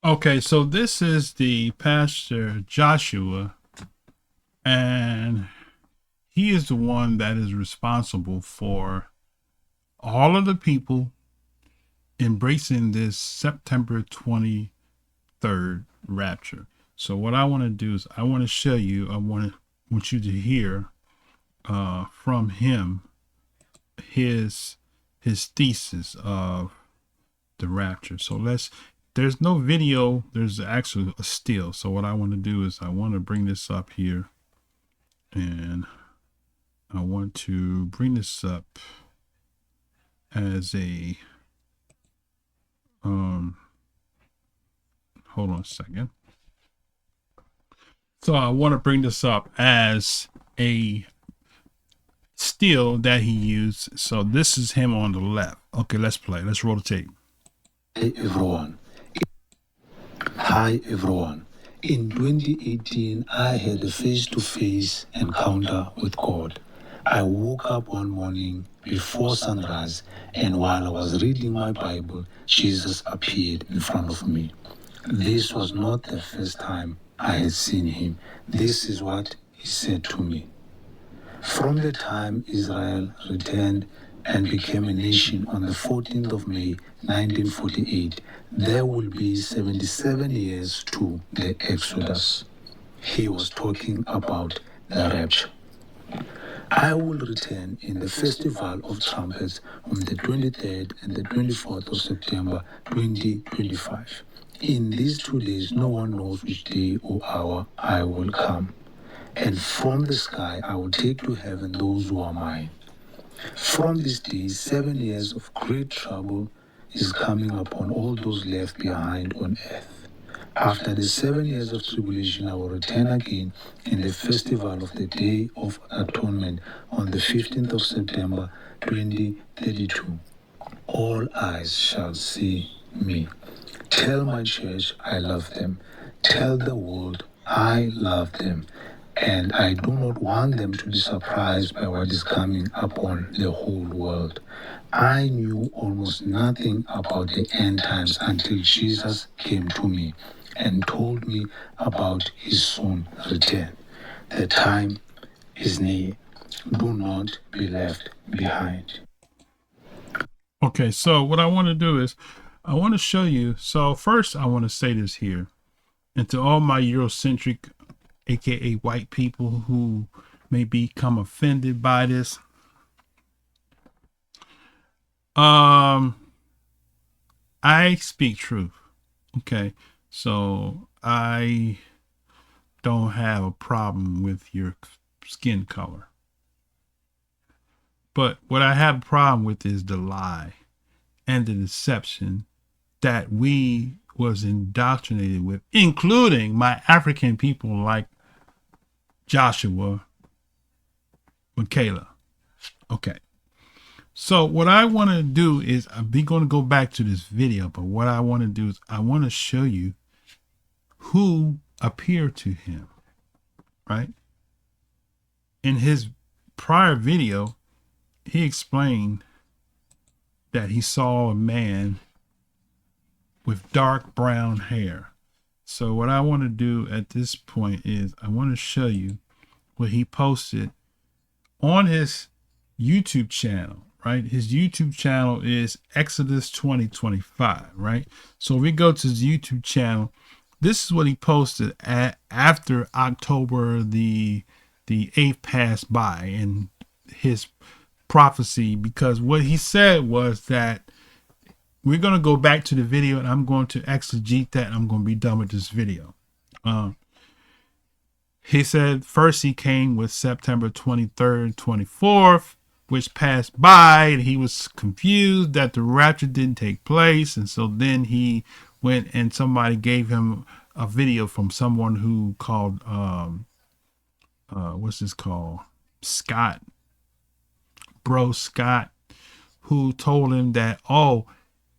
Okay, so this is the pastor Joshua, and he is the one that is responsible for all of the people embracing this September 23rd rapture. So what I want to do is I want to show you, want you to hear from him his thesis of the rapture. So there's no video, there's actually a still. So what I want to do is I want to bring this up here, and I want to bring this up as a hold on a second. So I want to bring this up as a still that he used. So this is him on the left. Okay, let's play. Let's roll the tape. Hey everyone. Hi everyone. In 2018, I had a face-to-face encounter with God. I woke up one morning before sunrise, and while I was reading my Bible, Jesus appeared in front of me. This was not the first time I had seen him. This is what he said to me. From the time Israel returned and became a nation on the 14th of May 1948, there will be 77 years to the Exodus. He was talking about the rapture. I will return in the Festival of Trumpets on the 23rd and the 24th of September 2025. In these 2 days, no one knows which day or hour I will come. And from the sky I will take to heaven those who are mine. From this day, 7 years of great trouble is coming upon all those left behind on earth. After the 7 years of tribulation, I will return again in the festival of the Day of Atonement on the 15th of September 2032. All eyes shall see me. Tell my church I love them. Tell the world I love them. And I do not want them to be surprised by what is coming upon the whole world. I knew almost nothing about the end times until Jesus came to me and told me about his soon return. The time is near. Do not be left behind. Okay, so what I want to do is I want to show you. So first I want to say this here. And to all my Eurocentric, aka white people who may become offended by this, I speak truth. Okay. So I don't have a problem with your skin color. But what I have a problem with is the lie and the deception that we was indoctrinated with, including my African people like Joshua, Mhlakela. Okay. So what I want to do is I'm going to go back to this video, but what I want to do is I want to show you who appeared to him, right? In his prior video, he explained that he saw a man with dark brown hair. So what I want to do at this point is I want to show you what he posted on his YouTube channel, right? His YouTube channel is Exodus 2025, right? So if we go to his YouTube channel, this is what he posted after October the 8th passed by and his prophecy, because what he said was that we're going to go back to the video and I'm going to exegete that and I'm going to be done with this video. He said first he came with September 23rd, 24th, which passed by, and he was confused that the rapture didn't take place. And so then he went and somebody gave him a video from someone who called, what's this called? Scott, bro Scott, who told him that, oh,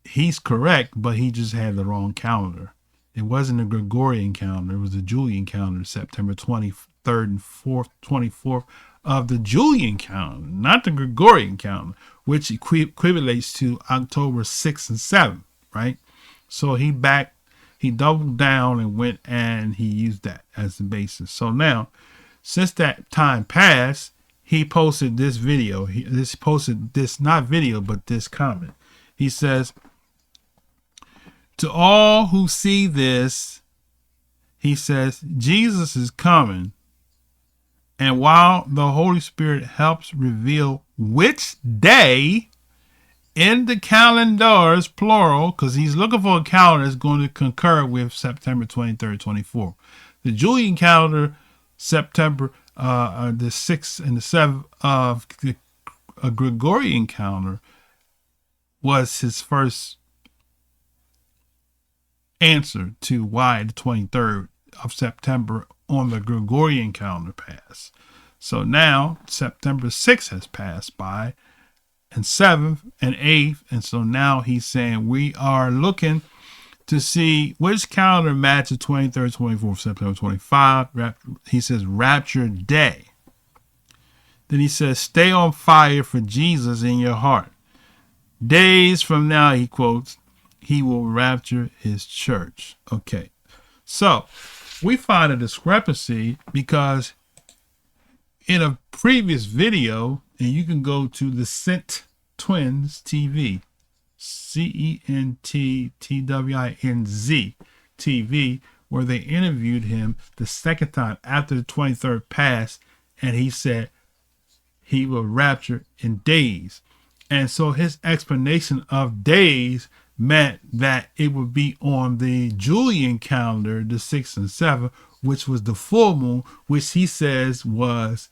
he's correct, but he just had the wrong calendar. It wasn't a Gregorian calendar. It was a Julian calendar, September 23rd and 4th, 24th of the Julian calendar, not the Gregorian calendar, which equates to October 6th and 7th, right? So he backed he doubled down and went and he used that as the basis. So now, since that time passed, he posted this video. He posted this, not video, but this comment. He says, to all who see this, he says, Jesus is coming. And while the Holy Spirit helps reveal which day in the calendars, plural, because he's looking for a calendar that's going to concur with September 23rd, 24th. The Julian calendar, September the 6th and the 7th of the Gregorian calendar, was his first answer to why the 23rd of September on the Gregorian calendar passed. So now September 6th has passed by, and 7th and 8th, and so now he's saying we are looking to see which calendar matches 23rd, 24th, September 25. He says Rapture Day. Then he says, stay on fire for Jesus in your heart. Days from now, he quotes, he will rapture his church. Okay, so we find a discrepancy because in a previous video, and you can go to the Cent Twins TV, CENTTWINZ TV, where they interviewed him the second time after the 23rd passed, and he said he will rapture in days. And so his explanation of days meant that it would be on the Julian calendar, the 6th and 7th, which was the full moon, which he says was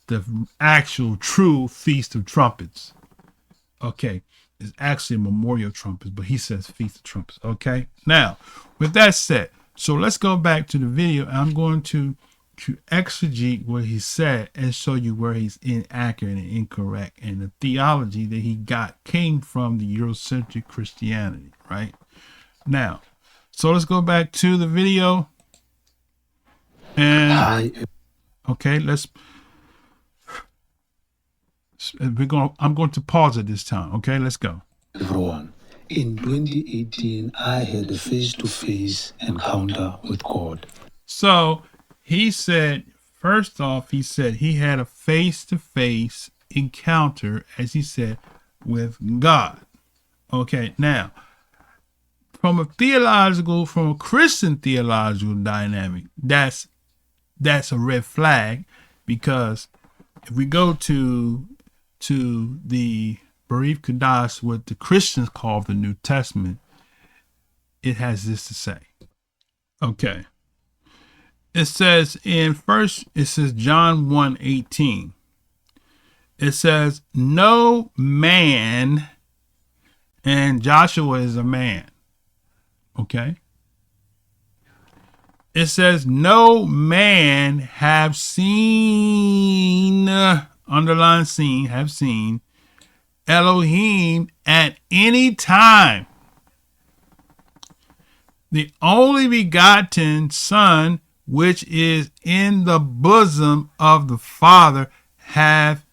the actual true Feast of Trumpets. Okay, it's actually a Memorial Trumpets, but he says Feast of Trumpets. Okay, now with that said, so let's go back to the video. I'm going to exegete what he said and show you where he's inaccurate and incorrect, and the theology that he got came from the Eurocentric Christianity, right? Now, so let's go back to the video, and okay, I'm going to pause it this time. Okay, let's go. Everyone, in 2018, I had a face-to-face encounter with God. So he said, first off, he said he had a face-to-face encounter, as he said, with God. Okay, now, from a Christian theological dynamic, that's a red flag, because if we go to the Barif Kadash, what the Christians call the New Testament, it has this to say. Okay. It says John 1:18. It says, no man, and Joshua is a man. Okay. It says, no man have seen, underline seen, have seen Elohim at any time. The only begotten Son, which is in the bosom of the Father, have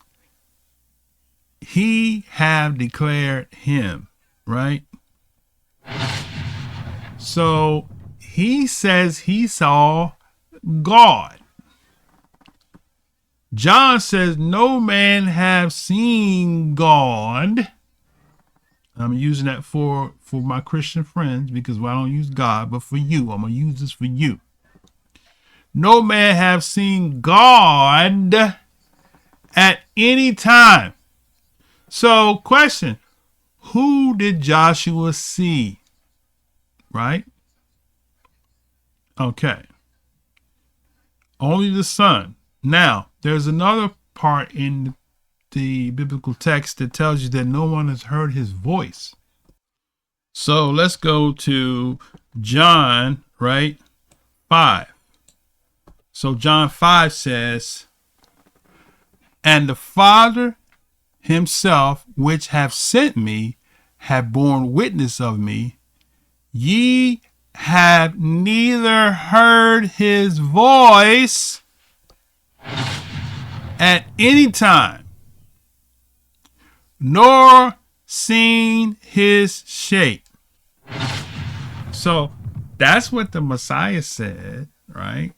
declared him, right? So he says he saw God. John says no man have seen God. I'm using that for my Christian friends, because I don't use God, but for you, I'm going to use this for you. No man have seen God at any time. So, question, who did Joshua see? Right? Okay. Only the Son. Now, there's another part in the biblical text that tells you that no one has heard his voice. So let's go to John, right? 5. So John 5 says, and the Father himself, which have sent me, have borne witness of me. Ye have neither heard his voice at any time, nor seen his shape. So That's what the Messiah said, right?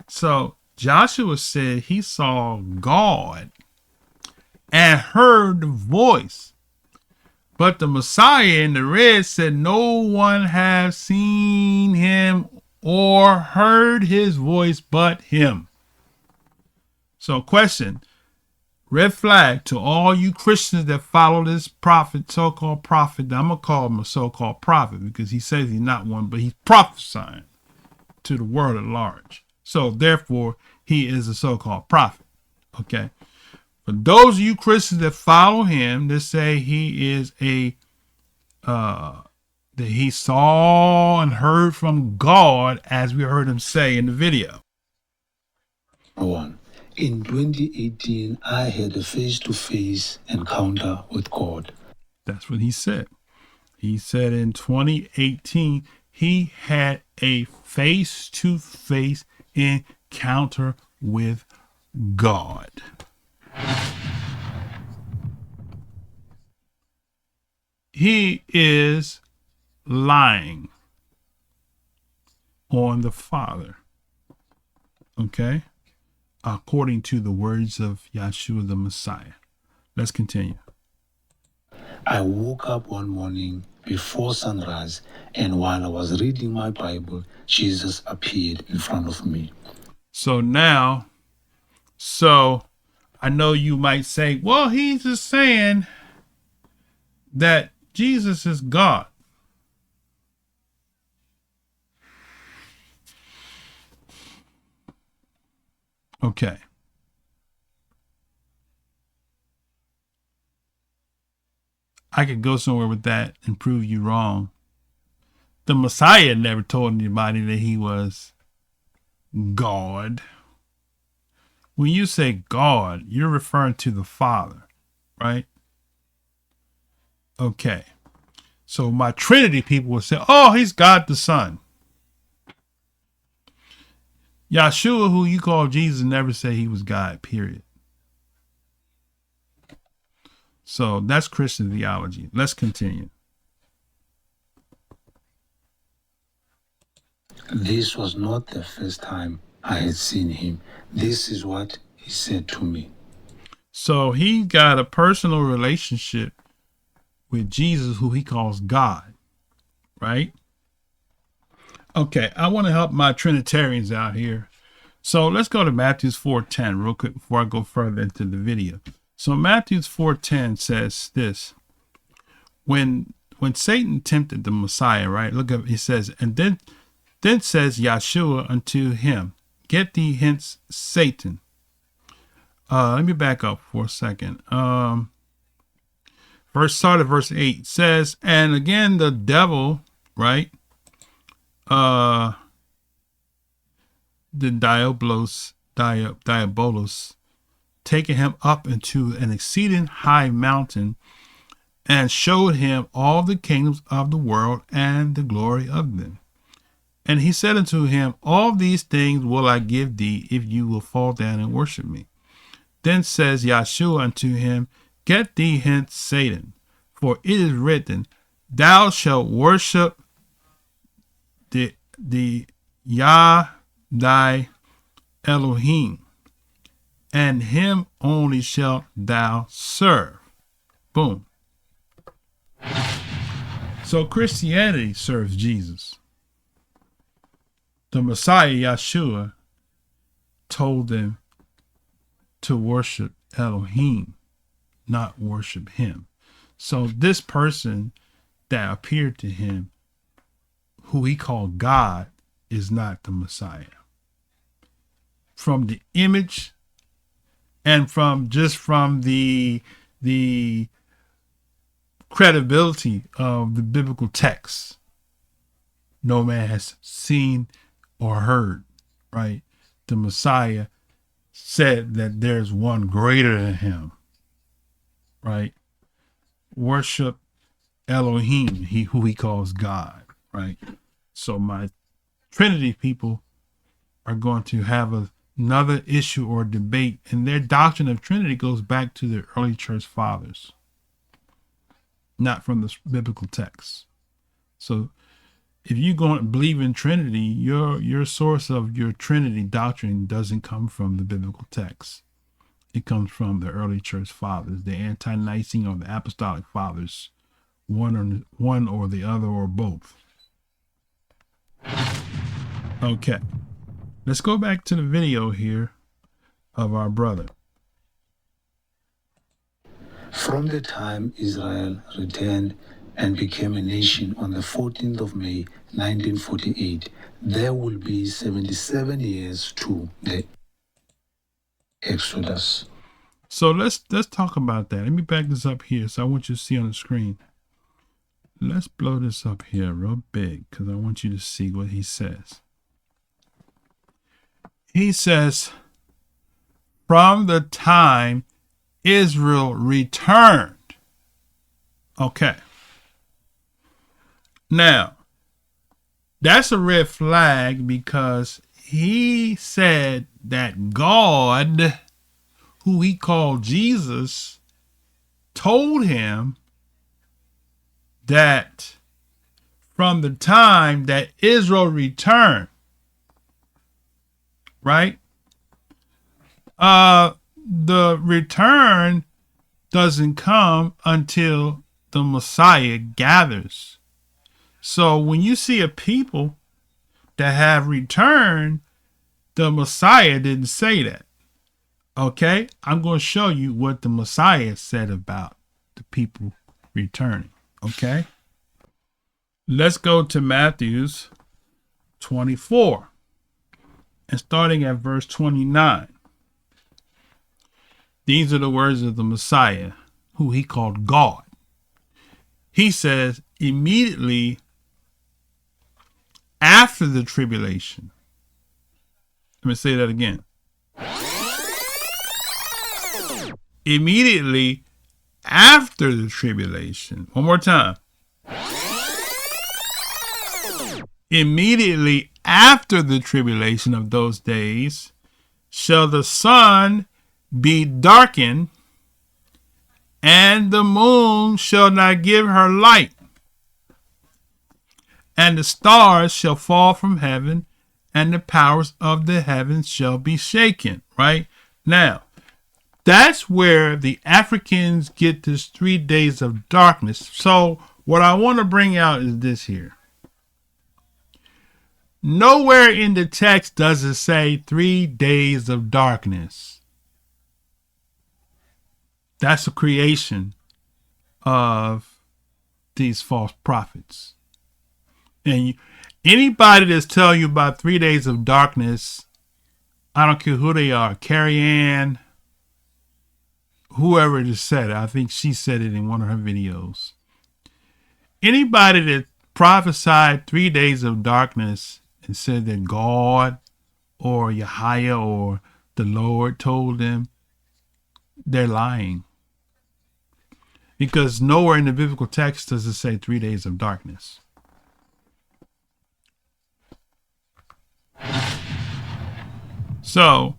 So Joshua said he saw God and heard the voice. But the Messiah in the red said, no one has seen him or heard his voice but him. So question, red flag to all you Christians that follow this prophet, so-called prophet. I'm going to call him a so-called prophet because he says he's not one, but he's prophesying to the world at large. So therefore, he is a so-called prophet. Okay. For those of you Christians that follow him, that say he is that he saw and heard from God, as we heard him say in the video. One. In 2018, I had a face-to-face encounter with God. That's what he said. He said in 2018, he had a face-to-face encounter with God. He is lying on the Father. Okay? According to the words of Yeshua the Messiah. Let's continue. I woke up one morning before sunrise, and while I was reading my Bible, Jesus appeared in front of me. So now, I know you might say, well, he's just saying that Jesus is God. Okay. I could go somewhere with that and prove you wrong. The Messiah never told anybody that he was God. When you say God, you're referring to the Father, right? Okay. So my Trinity people will say, oh, he's God the Son. Yeshua, who you call Jesus, never said he was God, period. So that's Christian theology. Let's continue. This was not the first time I had seen him. This is what he said to me. So he got a personal relationship with Jesus, who he calls God, right? Okay, I want to help my Trinitarians out here. So let's go to Matthew 4:10 real quick before I go further into the video. So Matthew 4:10 says this. When Satan tempted the Messiah, right? Look up, he says, and then says Yeshua unto him, get thee hence, Satan. Let me back up for a second. Start at verse 8 says, and again the devil, right? The diabolos, taking him up into an exceeding high mountain, and showed him all the kingdoms of the world and the glory of them. And he said unto him, all these things will I give thee, if you will fall down and worship me. Then says Yeshua unto him, get thee hence, Satan, for it is written, thou shalt worship the Yah thy Elohim, and him only shalt thou serve. Boom. So Christianity serves Jesus. The Messiah, Yeshua, told them to worship Elohim, not worship him. So this person that appeared to him, who he called God, is not the Messiah. From the image and from the credibility of the biblical text, no man has seen or heard, right? The Messiah said that there's one greater than him, right? Worship Elohim, who he calls God, right? So my Trinity people are going to have another issue or debate, and their doctrine of Trinity goes back to the early church fathers, not from the biblical text. So if you going to believe in Trinity, your source of your Trinity doctrine doesn't come from the biblical text. It comes from the early church fathers, the ante-Nicene or the apostolic fathers, one or the other or both. Okay, let's go back to the video here of our brother. From the time Israel returned and became a nation on the 14th of May, 1948, there will be 77 years to the Exodus. So let's talk about that. Let me back this up here so I want you to see on the screen. Let's blow this up here real big because I want you to see what he says. He says, from the time Israel returned. Okay. Now, that's a red flag because he said that God, who he called Jesus, told him that from the time that Israel returned, right? The return doesn't come until the Messiah gathers. So when you see a people that have returned, the Messiah didn't say that. Okay, I'm going to show you what the Messiah said about the people returning. Okay, let's go to Matthew's 24 and starting at verse 29. These are the words of the Messiah, who he called God. He says, immediately after the tribulation. Let me say that again. Immediately after the tribulation. One more time. Immediately after the tribulation of those days shall the sun be darkened, and the moon shall not give her light, and the stars shall fall from heaven, and the powers of the heavens shall be shaken. Right now, that's where the Africans get this 3 days of darkness. So what I want to bring out is this here. Nowhere in the text does it say 3 days of darkness. That's a creation of these false prophets. And anybody that's telling you about 3 days of darkness, I don't care who they are, Carrie Ann, whoever just said it, I think she said it in one of her videos. Anybody that prophesied 3 days of darkness and said that God or Yahweh or the Lord told them, they're lying. Because nowhere in the biblical text does it say 3 days of darkness. So,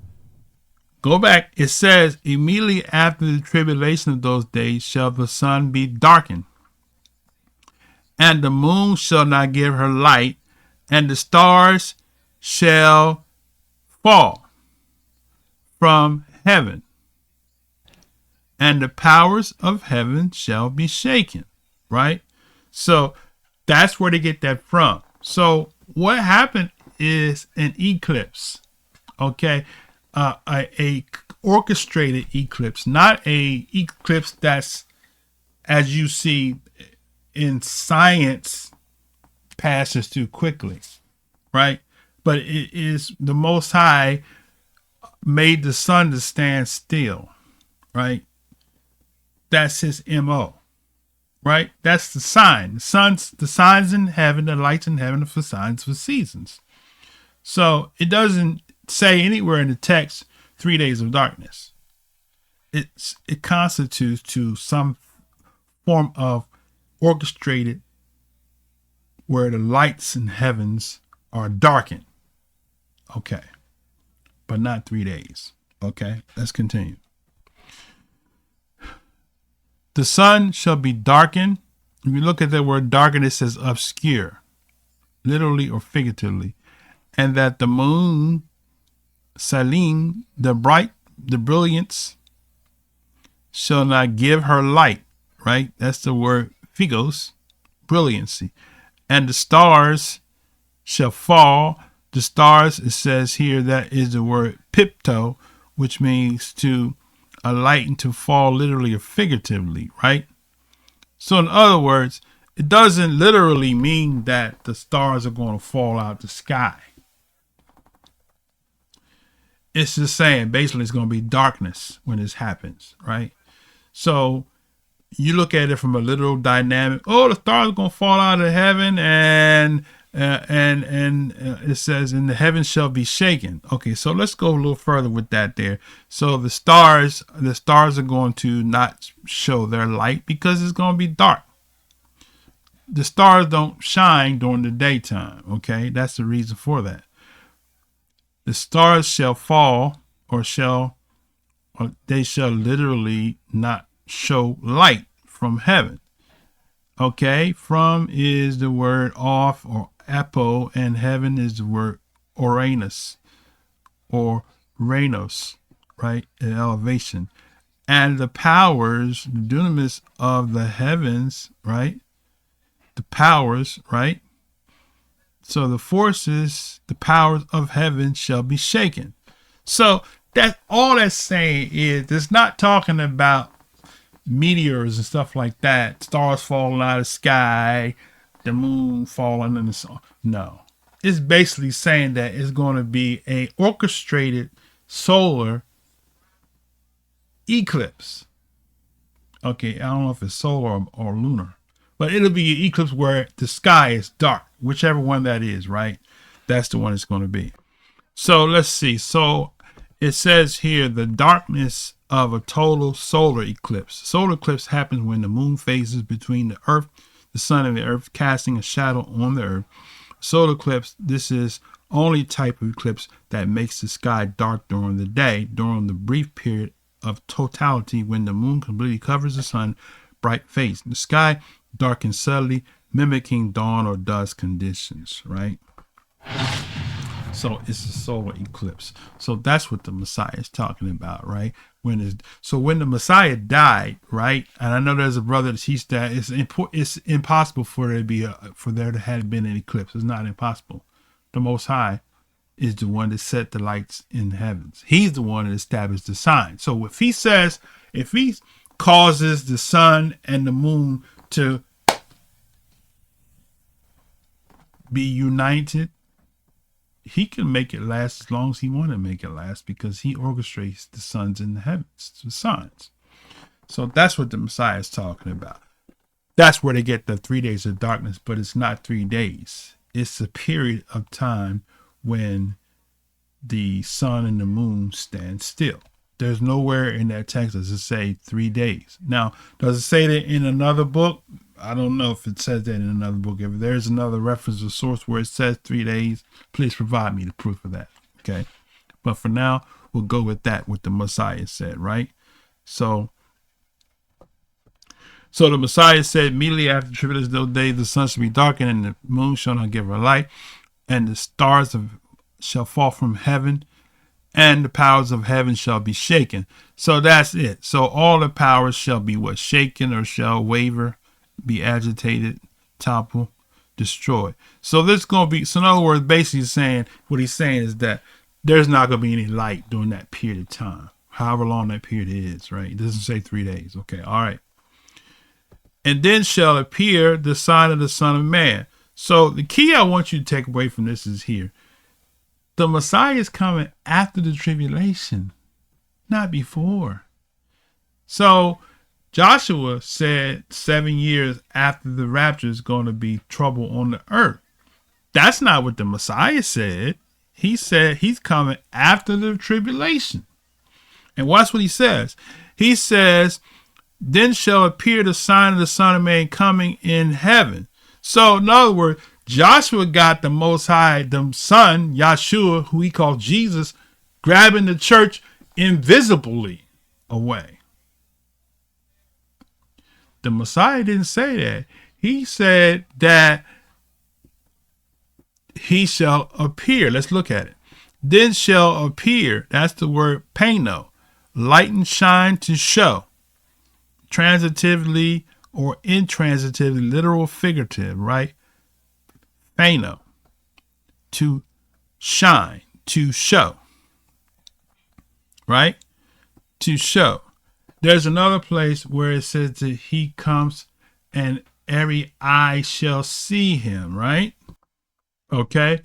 go back. It says, immediately after the tribulation of those days shall the sun be darkened, and the moon shall not give her light, and the stars shall fall from heaven, and the powers of heaven shall be shaken. Right? So that's where they get that from. So what happened is an eclipse. Okay, a orchestrated eclipse, not a eclipse that's, as you see in science, passes through quickly, right? But it is the Most High made the sun to stand still, right? That's his MO, right? That's the sign. The signs in heaven, the lights in heaven are for signs for seasons. So it doesn't say anywhere in the text 3 days of darkness. It constitutes to some form of orchestrated where the lights in heavens are darkened. Okay. But not 3 days. Okay. Let's continue. The sun shall be darkened. If you look at the word darkened, it says obscure. literally or figuratively, and that the moon, Salim, the brilliance, shall not give her light, right? That's the word phygos, brilliancy. And the stars shall fall. The stars, it says here, that is the word pipto, which means to alight and to fall literally or figuratively, right? So in other words, it doesn't literally mean that the stars are going to fall out the sky. It's just saying basically it's going to be darkness when this happens, right? So you look at it from a literal dynamic. Oh, the stars are going to fall out of heaven, and it says, "And the heavens shall be shaken." Okay, so let's go a little further with that there. So the stars are going to not show their light because it's going to be dark. The stars don't shine during the daytime. Okay, that's the reason for that. The stars shall fall, or they shall literally not show light from heaven. Okay, from is the word off or apo, and heaven is the word Uranus or Rainos, right? An elevation. And the powers, the dunamis of the heavens, right? The powers, right? So the forces, the powers of heaven shall be shaken. So that's all that's saying is it's not talking about meteors and stuff like that, stars falling out of the sky, the moon falling in the sun. No. It's basically saying that it's going to be a orchestrated solar eclipse. Okay, I don't know if it's solar or lunar, but it'll be an eclipse where the sky is dark, whichever one that is, right? That's the one it's going to be. So let's see. So it says here the darkness of a total solar eclipse. Solar eclipse happens when the moon phases between the earth, the sun, and the earth, casting a shadow on the earth. Solar eclipse, this is only type of eclipse that makes the sky dark during the day, during the brief period of totality when the moon completely covers the sun, bright face. The sky darkens subtly, mimicking dawn or dusk conditions, right? So it's a solar eclipse. So that's what the Messiah is talking about, right? When the Messiah died, right? And I know there's a brother that teaches that it's impossible for there to have been an eclipse. It's not impossible. The Most High is the one that set the lights in the heavens. He's the one that established the sign. So if he causes the sun and the moon to be united, he can make it last as long as he wants to make it last because he orchestrates the suns in the heavens, the signs. So that's what the Messiah is talking about. That's where they get the 3 days of darkness, but it's not 3 days. It's a period of time when the sun and the moon stand still. There's nowhere in that text does it say 3 days. Now, does it say that in another book? I don't know if it says that in another book. If there's another reference or source where it says 3 days, please provide me the proof of that. Okay. But for now, we'll go with that, what the Messiah said, right? So the Messiah said, immediately after the tribulation of those days, the sun shall be darkened and the moon shall not give her light, and the stars shall fall from heaven, and the powers of heaven shall be shaken. So that's it. So all the powers shall be what? Shaken, or shall waver, be agitated, topple, destroy. So this is going to be, so in other words, basically saying, what he's saying is that there's not going to be any light during that period of time, however long that period is, right? It doesn't say 3 days. Okay, all right. And then shall appear the sign of the Son of Man. So the key I want you to take away from this is here. The Messiah is coming after the tribulation, not before. So Joshua said 7 years after the rapture is going to be trouble on the earth. That's not what the Messiah said. He said he's coming after the tribulation. And watch what he says. He says, then shall appear the sign of the Son of Man coming in heaven. So in other words, Joshua got the Most High, the Son, Yahshua, who he called Jesus, grabbing the church invisibly away. The Messiah didn't say that. He said that he shall appear. Let's look at it. Then shall appear. That's the word paino. Light and shine, to show. Transitively or intransitively, literal, figurative, right? Paino. To shine, to show. Right? To show. There's another place where it says that he comes and every eye shall see him, right? Okay.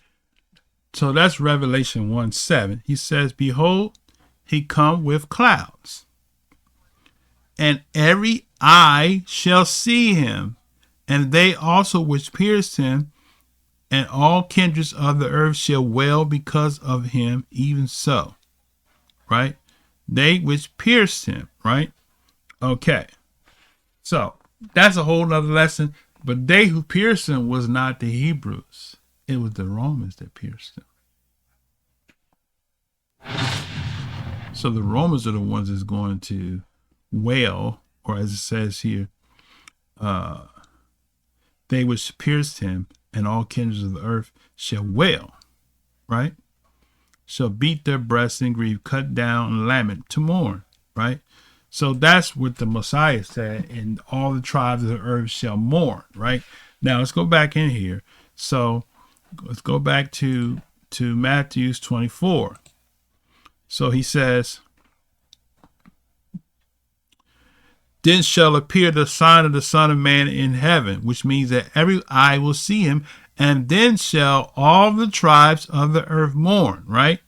So that's Revelation 1:7. He says, behold, he come with clouds, and every eye shall see him, and they also which pierced him, and all kindreds of the earth shall wail because of him, even so. Right? They which pierced him, right? Okay. So that's a whole nother lesson. But they who pierced him was not the Hebrews. It was the Romans that pierced him. So the Romans are the ones that's going to wail, or as it says here, they which pierced him, and all kindreds of the earth shall wail, right? Shall beat their breasts in grief, cut down and lament, to mourn, right? So that's what the Messiah said, and all the tribes of the earth shall mourn, right? Now let's go back in here. So let's go back to Matthew 24. So he says, then shall appear the sign of the Son of Man in heaven, which means that every eye will see him, and then shall all the tribes of the earth mourn, right?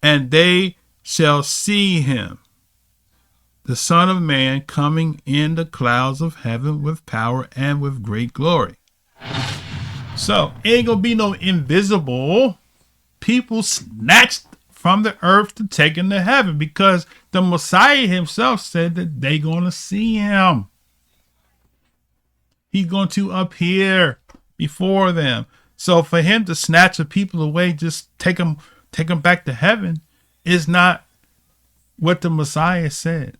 And they shall see him, the Son of Man, coming in the clouds of heaven with power and with great glory. So ain't gonna be no invisible people snatched from the earth to take into heaven, because the Messiah himself said that they gonna see him. He's going to appear before them. So for him to snatch the people away, just take them back to heaven, is not what the Messiah said.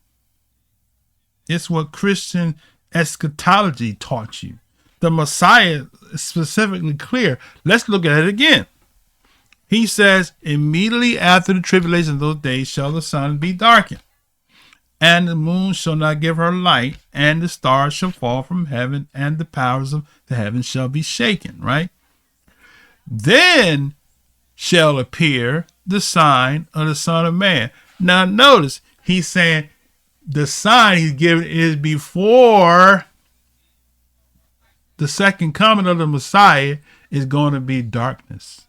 It's what Christian eschatology taught you. The Messiah is specifically clear. Let's look at it again. He says, immediately after the tribulation of those days shall the sun be darkened, and the moon shall not give her light, and the stars shall fall from heaven, and the powers of the heavens shall be shaken, right? Then shall appear the sign of the Son of Man. Now notice, he's saying the sign he's giving is before the second coming of the Messiah is going to be darkness.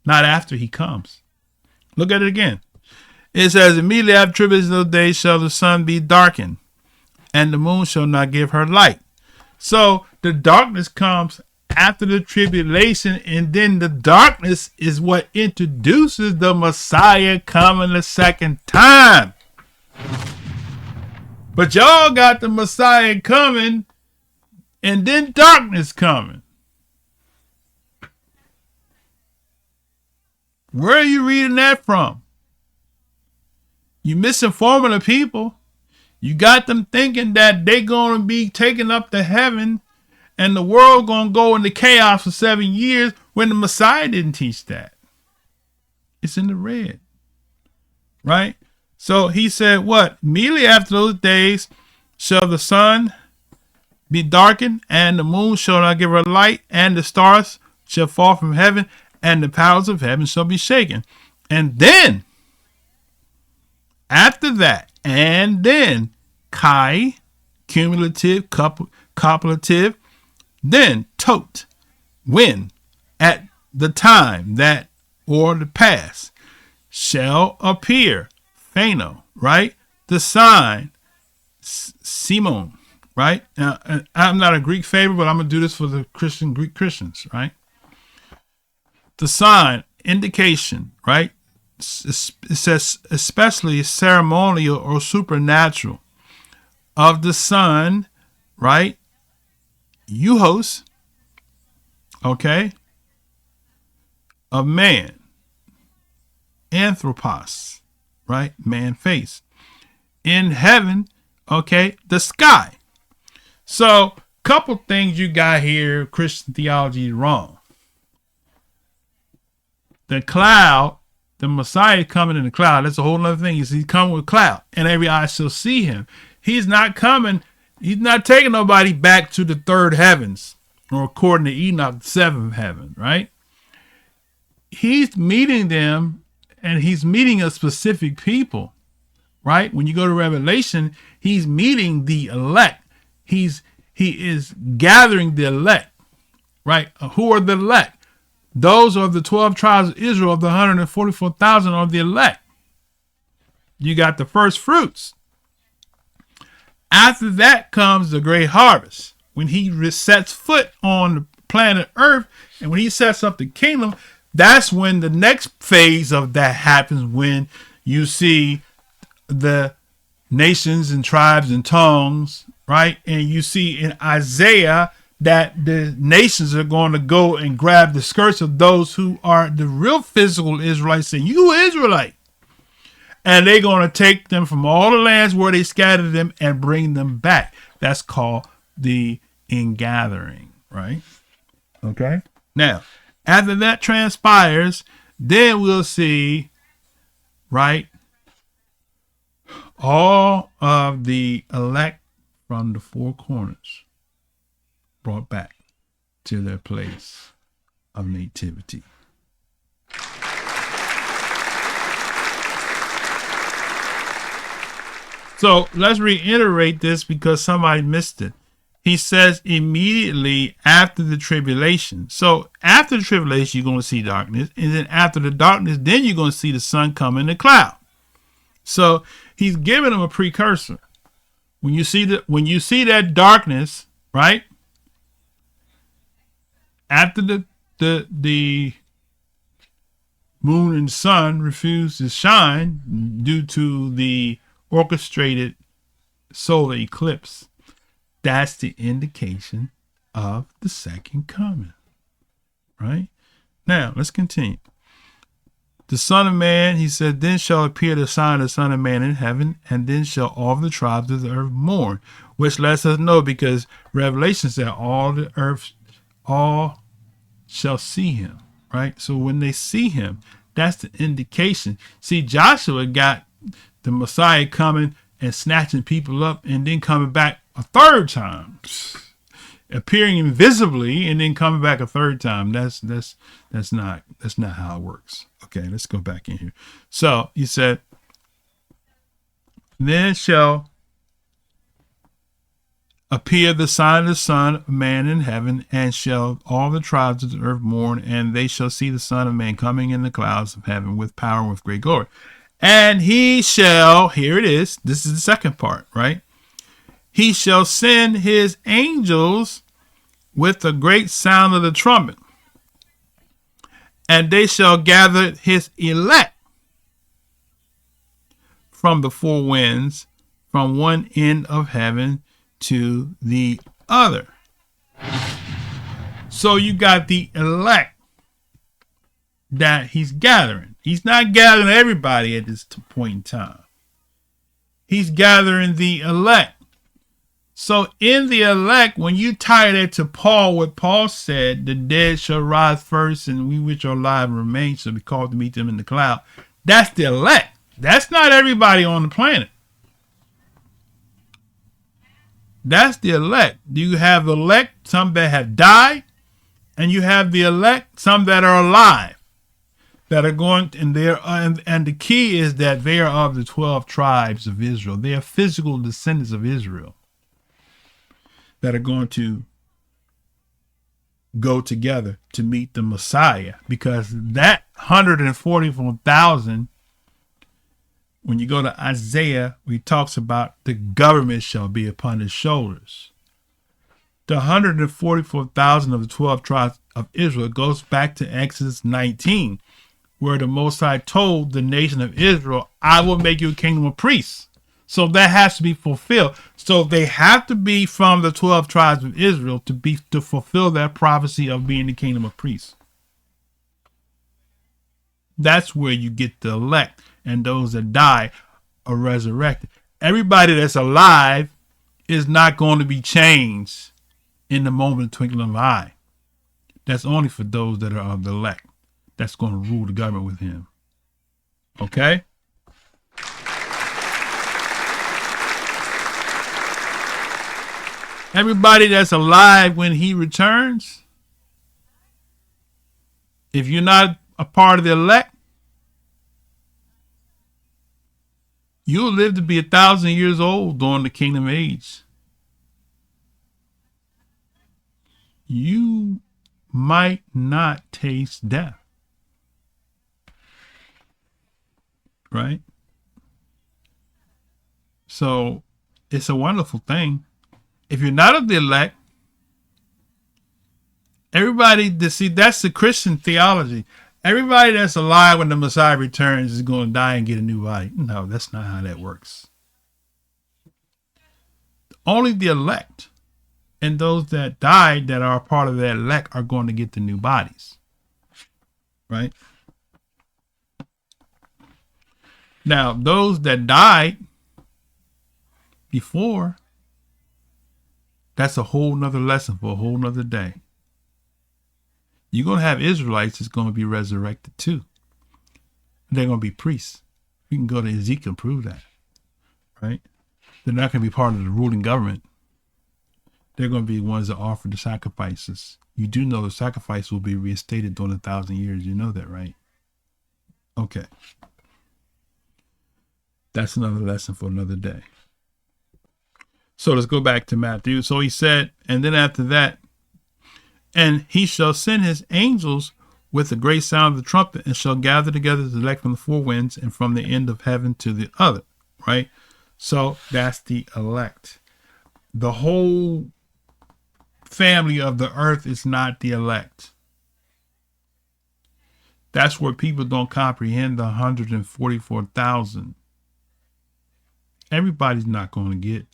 Not after he comes. Look at it again. It says, immediately after tribulation of those days shall the sun be darkened, and the moon shall not give her light. So the darkness comes after the tribulation, and then the darkness is what introduces the Messiah coming the second time. But y'all got the Messiah coming, and then darkness coming. Where are you reading that from? You misinforming the people. You got them thinking that they're going to be taken up to heaven and the world going to go into chaos for 7 years, when the Messiah didn't teach that. It's in the red. Right? So he said what? Immediately after those days shall the sun be darkened, and the moon shall not give her light, and the stars shall fall from heaven, and the powers of heaven shall be shaken. And then, after that, and then, kai, cumulative, copulative, then, tot, when, at the time that, or the past, shall appear, phano, right? The sign, simon, right? Now, I'm not a Greek favorite, but I'm going to do this for the Greek Christians, right? The sign, indication, right? It says especially ceremonial or supernatural of the Son, right? Euhos, okay? Of man, anthropos, right? Man face. In heaven, okay? The sky. So, couple things you got here, Christian theology is wrong. The cloud, the Messiah coming in the cloud. That's a whole other thing. He's coming with cloud, and every eye shall see him. He's not coming. He's not taking nobody back to the third heavens, or according to Enoch, the seventh heaven, right? He's meeting them, and he's meeting a specific people, right? When you go to Revelation, he's meeting the elect. He is gathering the elect, right? Who are the elect? Those are the 12 tribes of Israel, of the 144,000 of the elect. You got the first fruits. After that comes the great harvest. When he sets foot on the planet Earth, and when he sets up the kingdom, that's when the next phase of that happens, when you see the nations and tribes and tongues, right? And you see in Isaiah that the nations are going to go and grab the skirts of those who are the real physical Israelites, saying, "You Israelite." And they're going to take them from all the lands where they scattered them and bring them back. That's called the ingathering, right? Okay. Now, after that transpires, then we'll see, right, all of the elect from the four corners brought back to their place of nativity. So let's reiterate this because somebody missed it. He says immediately after the tribulation. So after the tribulation, you're going to see darkness. And then after the darkness, then you're going to see the sun come in the cloud. So he's giving them a precursor. When you see that darkness, right? After the moon and sun refuse to shine due to the orchestrated solar eclipse, that's the indication of the second coming, right? Now, let's continue. The Son of Man, he said, then shall appear the sign of the Son of Man in heaven, and then shall all the tribes of the earth mourn, which lets us know, because Revelation said all the earth, all shall see him, right? So when they see him, that's the indication. See, Joshua got the Messiah coming and snatching people up and then coming back a third time, appearing invisibly and then coming back a third time. That's not how it works. Okay, let's go back in here. So he said, then shall appear the sign of the Son of Man in heaven, and shall all the tribes of the earth mourn, and they shall see the Son of Man coming in the clouds of heaven with power and with great glory. And he shall, here it is, this is the second part, right? He shall send his angels with a great sound of the trumpet, and they shall gather his elect from the four winds, from one end of heaven to the other. So you got the elect that he's gathering. He's not gathering everybody at this point in time. He's gathering the elect. So in the elect, when you tie that to Paul, what Paul said, the dead shall rise first, and we which are alive remain shall be called to meet them in the cloud. That's the elect. That's not everybody on the planet. That's the elect. You have the elect, some that have died, and you have the elect, some that are alive, that are going, and the key is that they are of the 12 tribes of Israel. They are physical descendants of Israel that are going to go together to meet the Messiah, because that 144,000, when you go to Isaiah, he talks about the government shall be upon his shoulders. The 144,000 of the 12 tribes of Israel goes back to Exodus 19, where the Most High told the nation of Israel, I will make you a kingdom of priests. So that has to be fulfilled. So they have to be from the 12 tribes of Israel to fulfill that prophecy of being the kingdom of priests. That's where you get the elect, and those that die are resurrected. Everybody that's alive is not going to be changed in the moment of twinkling of an eye. That's only for those that are of the elect. that's going to rule the government with him. Okay? Everybody that's alive when he returns, if you're not a part of the elect, you'll live to be 1,000 years old during the kingdom age. You might not taste death. Right? So it's a wonderful thing. If you're not of the elect, everybody, that's the Christian theology. Everybody that's alive when the Messiah returns is going to die and get a new body. No, that's not how that works. Only the elect and those that died that are a part of that elect are going to get the new bodies. Right? Now, those that died before, that's a whole nother lesson for a whole nother day. You're going to have Israelites that's going to be resurrected too. They're going to be priests. We can go to Ezekiel and prove that. Right? They're not going to be part of the ruling government. They're going to be the ones that offer the sacrifices. You do know the sacrifice will be reinstated during 1,000 years. You know that, right? Okay. That's another lesson for another day. So let's go back to Matthew. So he said, and then after that, and he shall send his angels with a great sound of the trumpet, and shall gather together the elect from the four winds and from the end of heaven to the other. Right? So that's the elect. The whole family of the earth is not the elect. That's where people don't comprehend the 144,000. Everybody's not going to get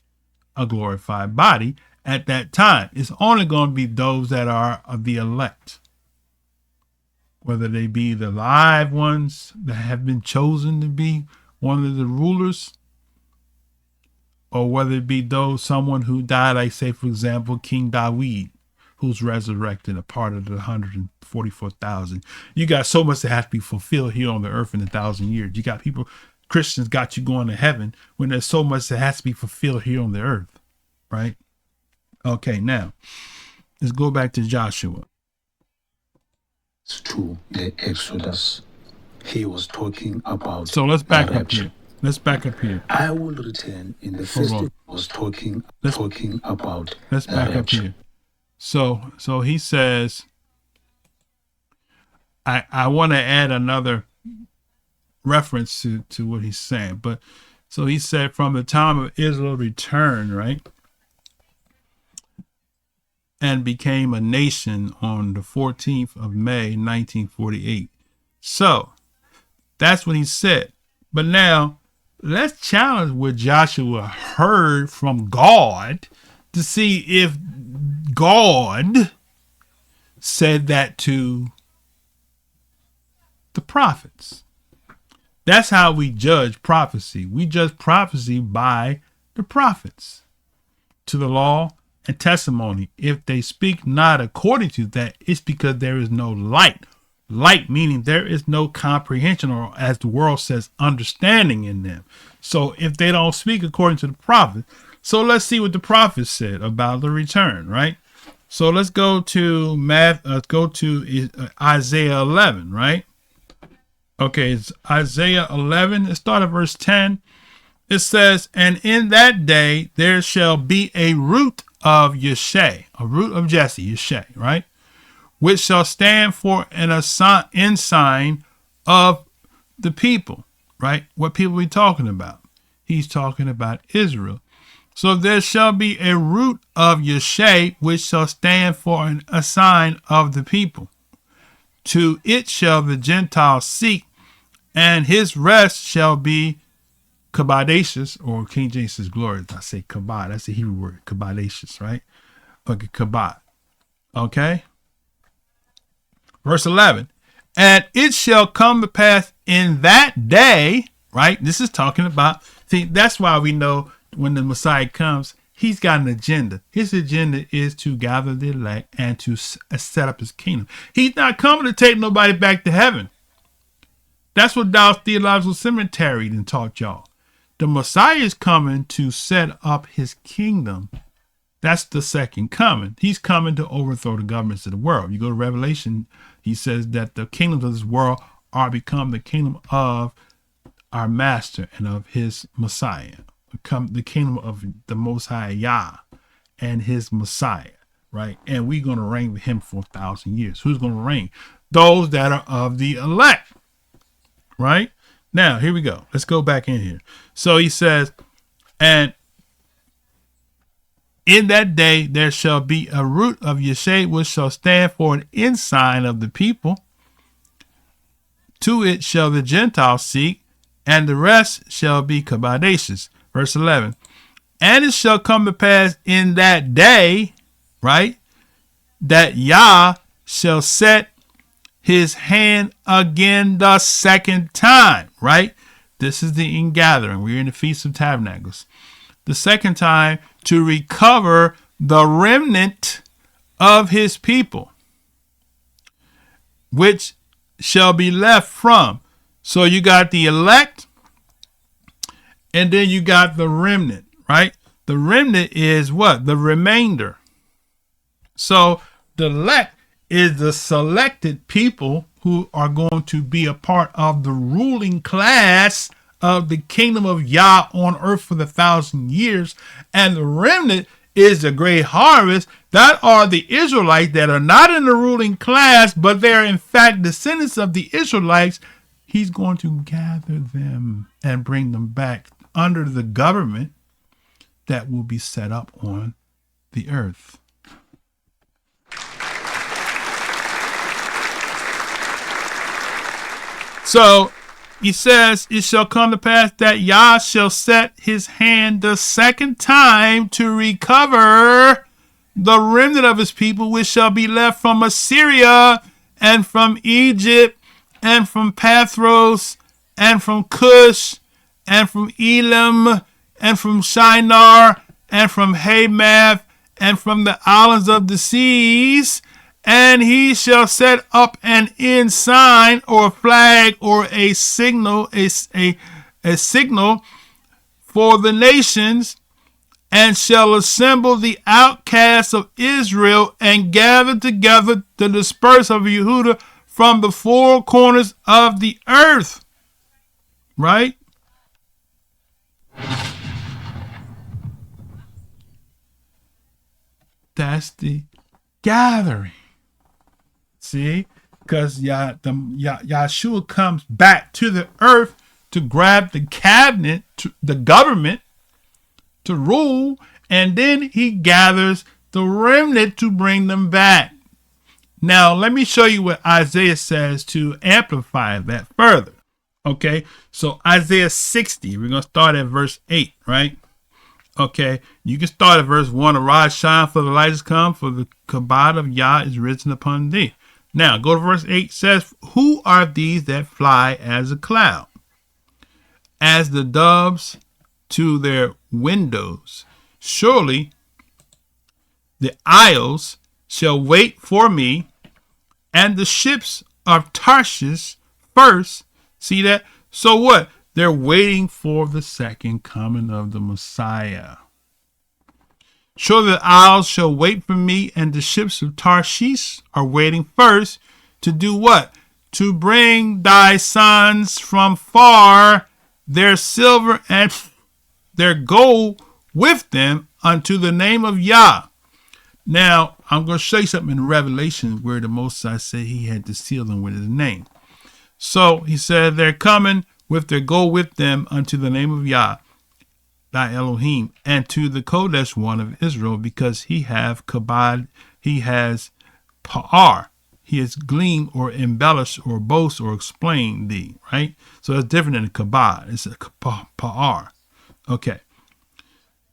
a glorified body at that time. It's only going to be those that are of the elect, whether they be the live ones that have been chosen to be one of the rulers, or whether it be someone who died, like say, for example, King David, who's resurrected, a part of the 144,000. You got so much that has to be fulfilled here on the earth in 1,000 years. You got people, Christians got you going to heaven when there's so much that has to be fulfilled here on the earth, right? Okay, now let's go back to Joshua. To the Exodus, he was talking about. So let's back up here. Let's back up here. I will return in the first. Was talking about. Let's back up here. So he says, I want to add another reference to what he's saying. But so he said, from the time of Israel return, right, and became a nation on the 14th of May, 1948. So that's what he said. But now let's challenge what Joshua heard from God to see if God said that to the prophets. That's how we judge prophecy. We judge prophecy by the prophets, to the law and testimony. If they speak not according to that, it's because there is no light. Light meaning there is no comprehension, or as the world says, understanding in them. So if they don't speak according to the prophet, so let's see what the prophet said about the return, right? So let's go to Isaiah 11, right? Okay, it's Isaiah 11. Let's start at verse 10. It says, and in that day there shall be a root of Yeshai, a root of Jesse, Yeshai, right? Which shall stand for an ensign of the people, right? What people are we talking about? He's talking about Israel. So there shall be a root of Yeshai, which shall stand for a sign of the people. To it shall the Gentiles seek, and his rest shall be kabadacious, or King James says glory. I say kabad. That's the Hebrew word, kabadacious, right? Okay, kabad. Okay. Verse 11. And it shall come to pass in that day, right? This is talking about, see, that's why we know when the Messiah comes, He's got an agenda. His agenda is to gather the elect and to set up his kingdom. He's not coming to take nobody back to heaven. That's what Dallas Theological Seminary then taught y'all. The Messiah is coming to set up his kingdom. That's the second coming. He's coming to overthrow the governments of the world. You go to Revelation, he says that the kingdoms of this world are become the kingdom of our master and of his Messiah. Become the kingdom of the Most High Yah and his Messiah, right? And we're going to reign with him for 1,000 years. Who's going to reign? Those that are of the elect, right? Now, here we go. Let's go back in here. So he says, and in that day there shall be a root of Yeshua which shall stand for an ensign of the people. To it shall the Gentiles seek, and the rest shall be Kabadacious. Verse 11. And it shall come to pass in that day, right, that Yah shall set his hand again the second time, right? This is the ingathering. We're in the Feast of Tabernacles. The second time to recover the remnant of his people, which shall be left from. So you got the elect, and then you got the remnant, right? The remnant is what? The remainder. So the elect is the selected people who are going to be a part of the ruling class of the kingdom of Yah on earth for the 1,000 years. And the remnant is the great harvest. That are the Israelites that are not in the ruling class, but they're in fact descendants of the Israelites. He's going to gather them and bring them back under the government that will be set up on the earth. So he says, it shall come to pass that Yah shall set his hand the second time to recover the remnant of his people, which shall be left from Assyria and from Egypt and from Pathros and from Cush and from Elam and from Shinar and from Hamath and from the islands of the seas. And he shall set up an ensign or a flag or a signal, a signal for the nations, and shall assemble the outcasts of Israel and gather together the dispersed of Yehudah from the four corners of the earth. Right? That's the gathering. See, because Yahshua comes back to the earth to grab the cabinet, the government, to rule, and then he gathers the remnant to bring them back. Now, let me show you what Isaiah says to amplify that further. Okay, so Isaiah 60, we're going to start at verse 8, right? Okay, you can start at verse 1. Arise, shine, for the light is come, for the kabod of Yah is risen upon thee. Now, go to verse 8, says, who are these that fly as a cloud, as the doves to their windows? Surely the isles shall wait for me, and the ships of Tarshish first. See that? So what? They're waiting for the second coming of the Messiah. Surely the isles shall wait for me, and the ships of Tarshish are waiting first to do what? To bring thy sons from far, their silver and their gold with them unto the name of Yah. Now, I'm going to show you something in Revelation where the Most High said he had to seal them with his name. So he said they're coming with their gold with them unto the name of Yah, thy Elohim, and to the Kodesh one of Israel, because he have kabod, he has pa'ar, he has gleamed or embellished or boast or explained thee, right? So it's different than a kabod, it's a pa'ar. Okay.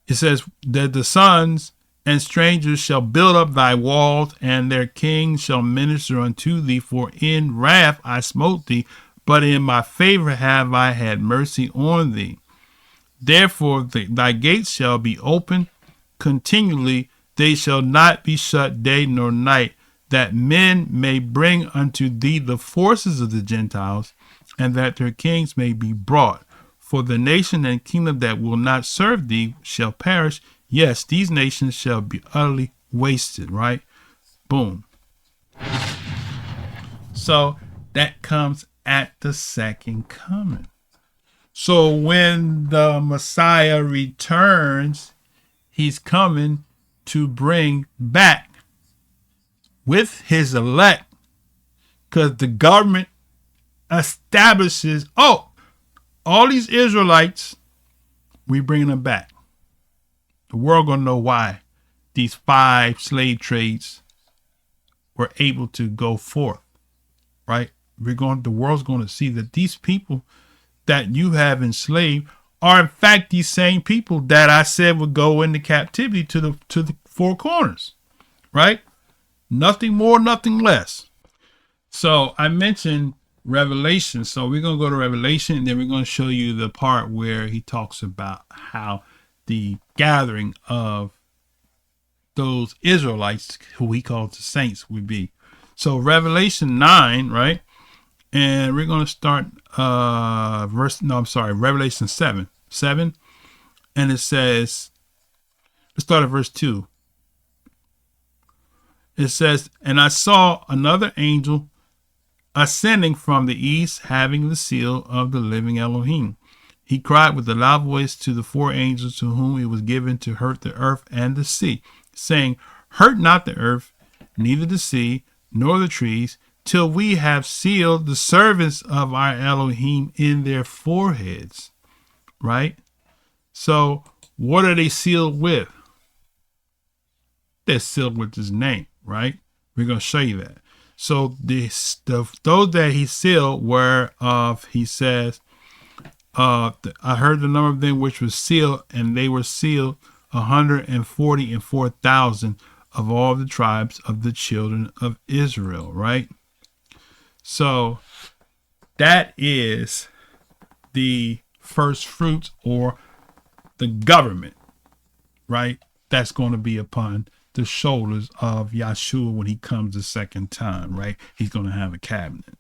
It says that the sons and strangers shall build up thy walls, and their kings shall minister unto thee, for in wrath I smote thee, but in my favor have I had mercy on thee. Therefore thy gates shall be open, continually. They shall not be shut day nor night, that men may bring unto thee the forces of the Gentiles, and that their kings may be brought. For the nation and kingdom that will not serve thee shall perish. Yes, these nations shall be utterly wasted, right? Boom. So that comes at the second coming. So when the Messiah returns, he's coming to bring back with his elect, because the government establishes, oh, all these Israelites, we bringing them back. The world gonna know why these 5 slave trades were able to go forth, right? The world's going to see that these people that you have enslaved are in fact these same people that I said would go into captivity to the 4 corners, right? Nothing more, nothing less. So I mentioned Revelation. So we're going to go to Revelation, and then we're going to show you the part where he talks about how the gathering of those Israelites, who he calls the saints, would be. So Revelation 9, right? And we're going to start Revelation 7. And it says, let's start at verse 2. It says, and I saw another angel ascending from the east, having the seal of the living Elohim. He cried with a loud voice to the 4 angels to whom it was given to hurt the earth and the sea, saying, hurt not the earth, neither the sea, nor the trees, till we have sealed the servants of our Elohim in their foreheads. Right? So what are they sealed with? They're sealed with his name, right? We're going to show you that. So those that he sealed were of, he says, I heard the number of them which was sealed, and they were sealed 144,000 of all the tribes of the children of Israel, right? So that is the first fruits, or the government, right? That's going to be upon the shoulders of Yahshua when he comes the second time, right? He's going to have a cabinet.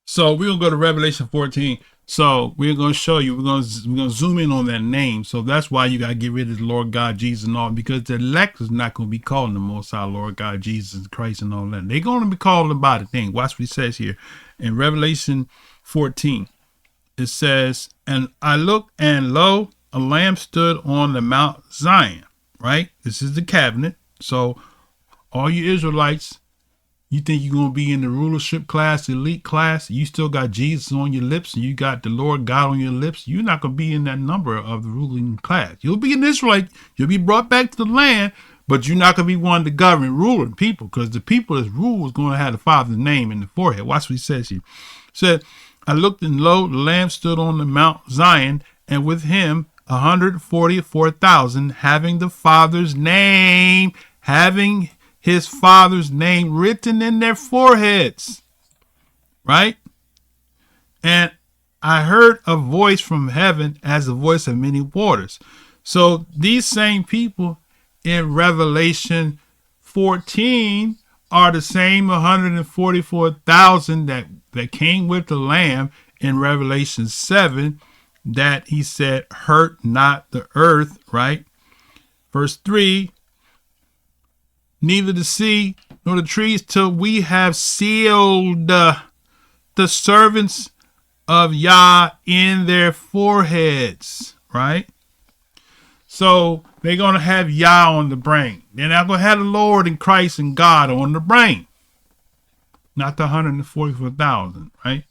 So we're going to go to Revelation 14. So we're going to show you, we're going to zoom in on that name. So that's why you got to get rid of the Lord God, Jesus, and all, because the elect is not going to be calling the Most High Lord God, Jesus, Christ, and all that. They're going to be calling by the thing. Watch what he says here in Revelation 14. It says, and I looked, and lo, a lamb stood on the Mount Zion, right? This is the cabinet. So all you Israelites, you think you're going to be in the rulership class, elite class, you still got Jesus on your lips, and you got the Lord God on your lips, you're not going to be in that number of the ruling class. You'll be an Israelite, you'll be brought back to the land, but you're not going to be one of the government ruling people, because the people that's ruled is going to have the Father's name in the forehead. Watch what he says here. It said, I looked, and lo, the Lamb stood on the Mount Zion, and with him 144,000, having the Father's name, having his Father's name written in their foreheads, right? And I heard a voice from heaven as the voice of many waters. So these same people in Revelation 14 are the same 144,000 that came with the Lamb in Revelation 7, that he said, hurt not the earth, right? Verse 3, neither the sea nor the trees, till we have sealed the servants of Yah in their foreheads, right? So they're going to have Yah on the brain. They're not going to have the Lord and Christ and God on the brain. Not the 144,000, right?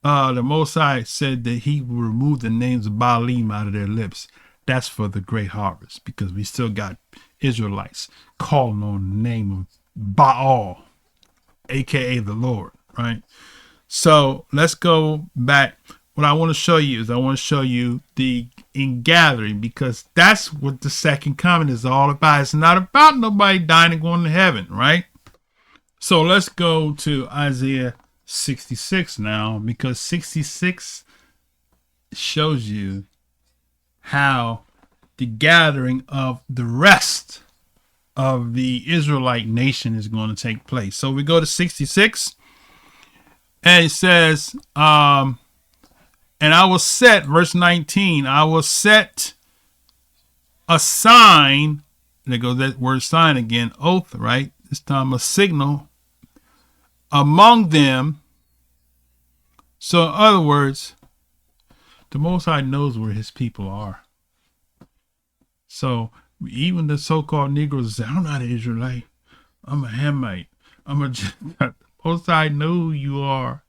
The Most High said that he will remove the names of Baalim out of their lips. That's for the great harvest, because we still got Israelites calling on the name of Baal, aka the Lord, right? So let's go back. What I want to show you is the ingathering, because that's what the second coming is all about. It's not about nobody dying and going to heaven, right? So let's go to Isaiah 66 now, because 66 shows you how the gathering of the rest of the Israelite nation is going to take place. So we go to 66, and it says, and I will set, verse 19, I will set a sign. There goes that word sign again, oath, right? This time a signal among them. So in other words, the Most High knows where his people are. So even the so-called Negroes say, I'm not an Israelite. I'm a Hamite. I'm a Gentile. The Most High know who you are.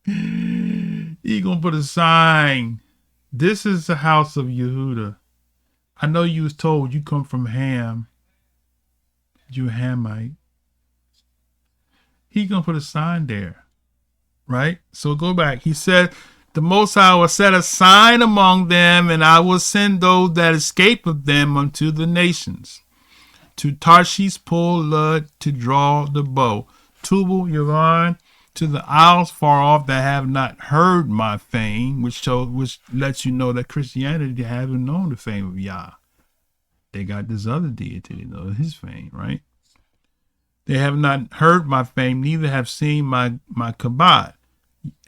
He gonna put a sign. This is the house of Yehuda. I know you was told you come from Ham. You a Hamite. He gonna put a sign there, right? So go back. He said, the Most High will set a sign among them, and I will send those that escape of them unto the nations. To Tarshish pull Lud to draw the bow. Tubal, Yavon, to the isles far off that have not heard my fame, which lets you know that Christianity haven't known the fame of Yah. They got this other deity, they know his fame, right? They have not heard my fame, neither have seen my kabod,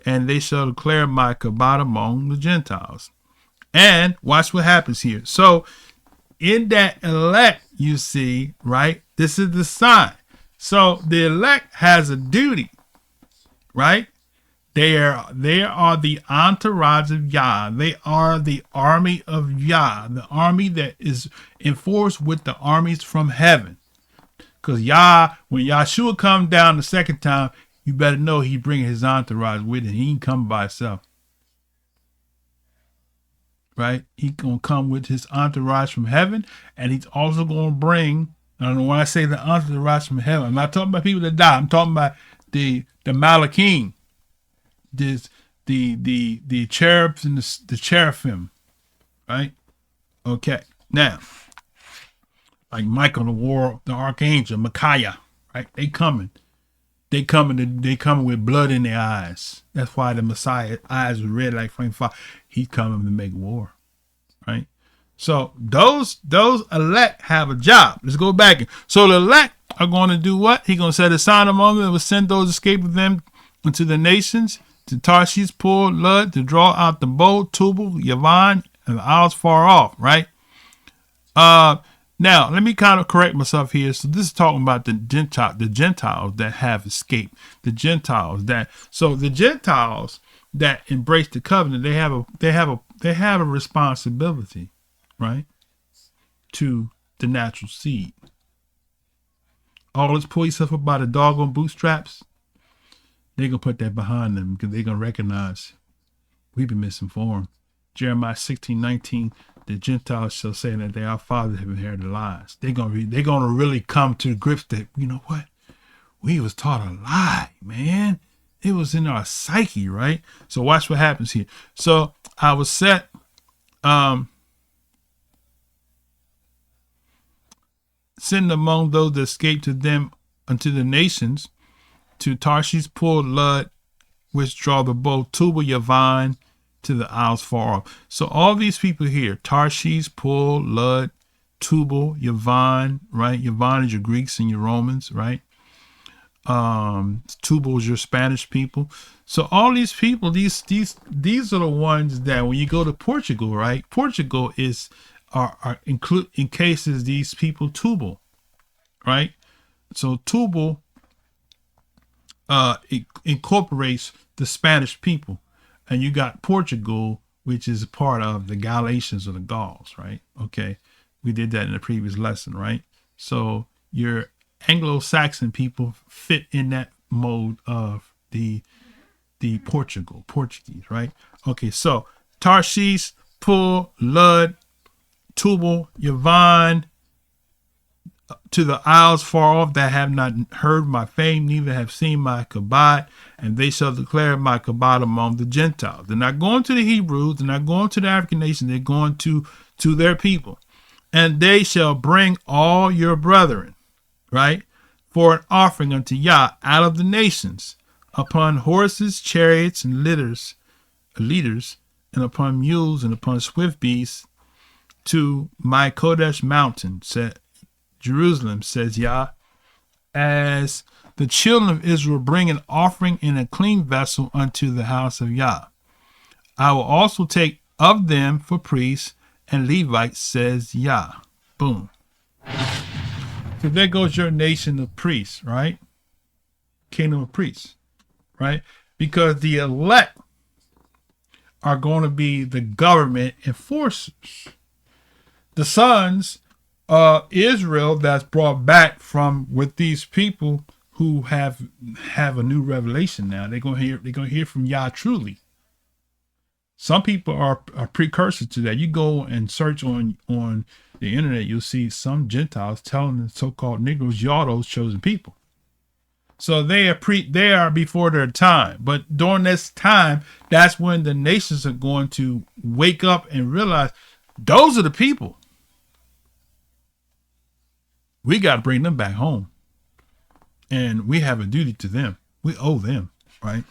and they shall declare my kabod among the Gentiles. And watch what happens here. So in that elect, you see, right? This is the sign. So the elect has a duty, right? They are the entourage of Yah. They are the army of Yah, the army that is enforced with the armies from heaven. Because Yah, when Yahshua come down the second time, you better know he bringing his entourage with him. He ain't come by himself. Right? He gonna come with his entourage from heaven, and he's also gonna bring. I don't know when I say the entourage from heaven, I'm not talking about people that die. I'm talking about the Malachim, the cherubs and the cherubim, right? Okay. Now, like Michael, the archangel, Micaiah, right? They coming with blood in their eyes. That's why the Messiah's eyes were red like flame fire. He's coming to make war, right? So those elect have a job. Let's go back. So the elect are going to do what? He's going to set a sign among them and will send those escape of them into the nations, to Tarshish, pull Lud, to draw out the bow, Tubal, Yavon, and the isles far off, right? Now, let me kind of correct myself here. So this is talking about the Gentiles that have escaped. The Gentiles that embrace the covenant, they have a responsibility, right, to the natural seed. All this pull yourself up by the doggone bootstraps, they're gonna put that behind them because they're gonna recognize we've been misinformed. Jeremiah 16:19. The Gentiles shall say that their fathers have inherited lies. They're gonna really come to grips that, you know what? We was taught a lie, man. It was in our psyche, right? So watch what happens here. So I was set send among those that escaped to them unto the nations, to Tarshish pull Lud, which draw the bow, Tubal, Yavon, to the isles far off. So all these people here, Tarshish, Pul, Lud, Tubal, Yavon, right? Yavon is your Greeks and your Romans, right? Tubal is your Spanish people. So all these people, these are the ones that when you go to Portugal, right? Portugal are include in cases these people Tubal, right? So Tubal it incorporates the Spanish people. And you got Portugal, which is a part of the Galatians or the Gauls, right? Okay. We did that in the previous lesson, right? So your Anglo-Saxon people fit in that mode of the Portuguese, right? Okay. So Tarshish, Pul, Lud, Tubal, Yavon, to the isles far off that have not heard my fame, neither have seen my kabod, and they shall declare my kabod among the Gentiles. They're not going to the Hebrews, they're not going to the African nation, they're going to their people. And they shall bring all your brethren, right, for an offering unto Yah out of the nations, upon horses, chariots, and leaders, and upon mules, and upon swift beasts, to my Kodesh mountain, said Jerusalem, says Yah, as the children of Israel bring an offering in a clean vessel unto the house of Yah. I will also take of them for priests and Levites, says Yah. Boom. So there goes your nation of priests, right? Kingdom of priests, right? Because the elect are going to be the government enforcers. The sons of Israel that's brought back from with these people who have a new revelation now. They're gonna hear from Yah truly. Some people are precursors to that. You go and search on the internet, you'll see some Gentiles telling the so-called Negroes, y'all those chosen people. So they are before their time. But during this time, that's when the nations are going to wake up and realize those are the people. We got to bring them back home. And we have a duty to them. We owe them, right?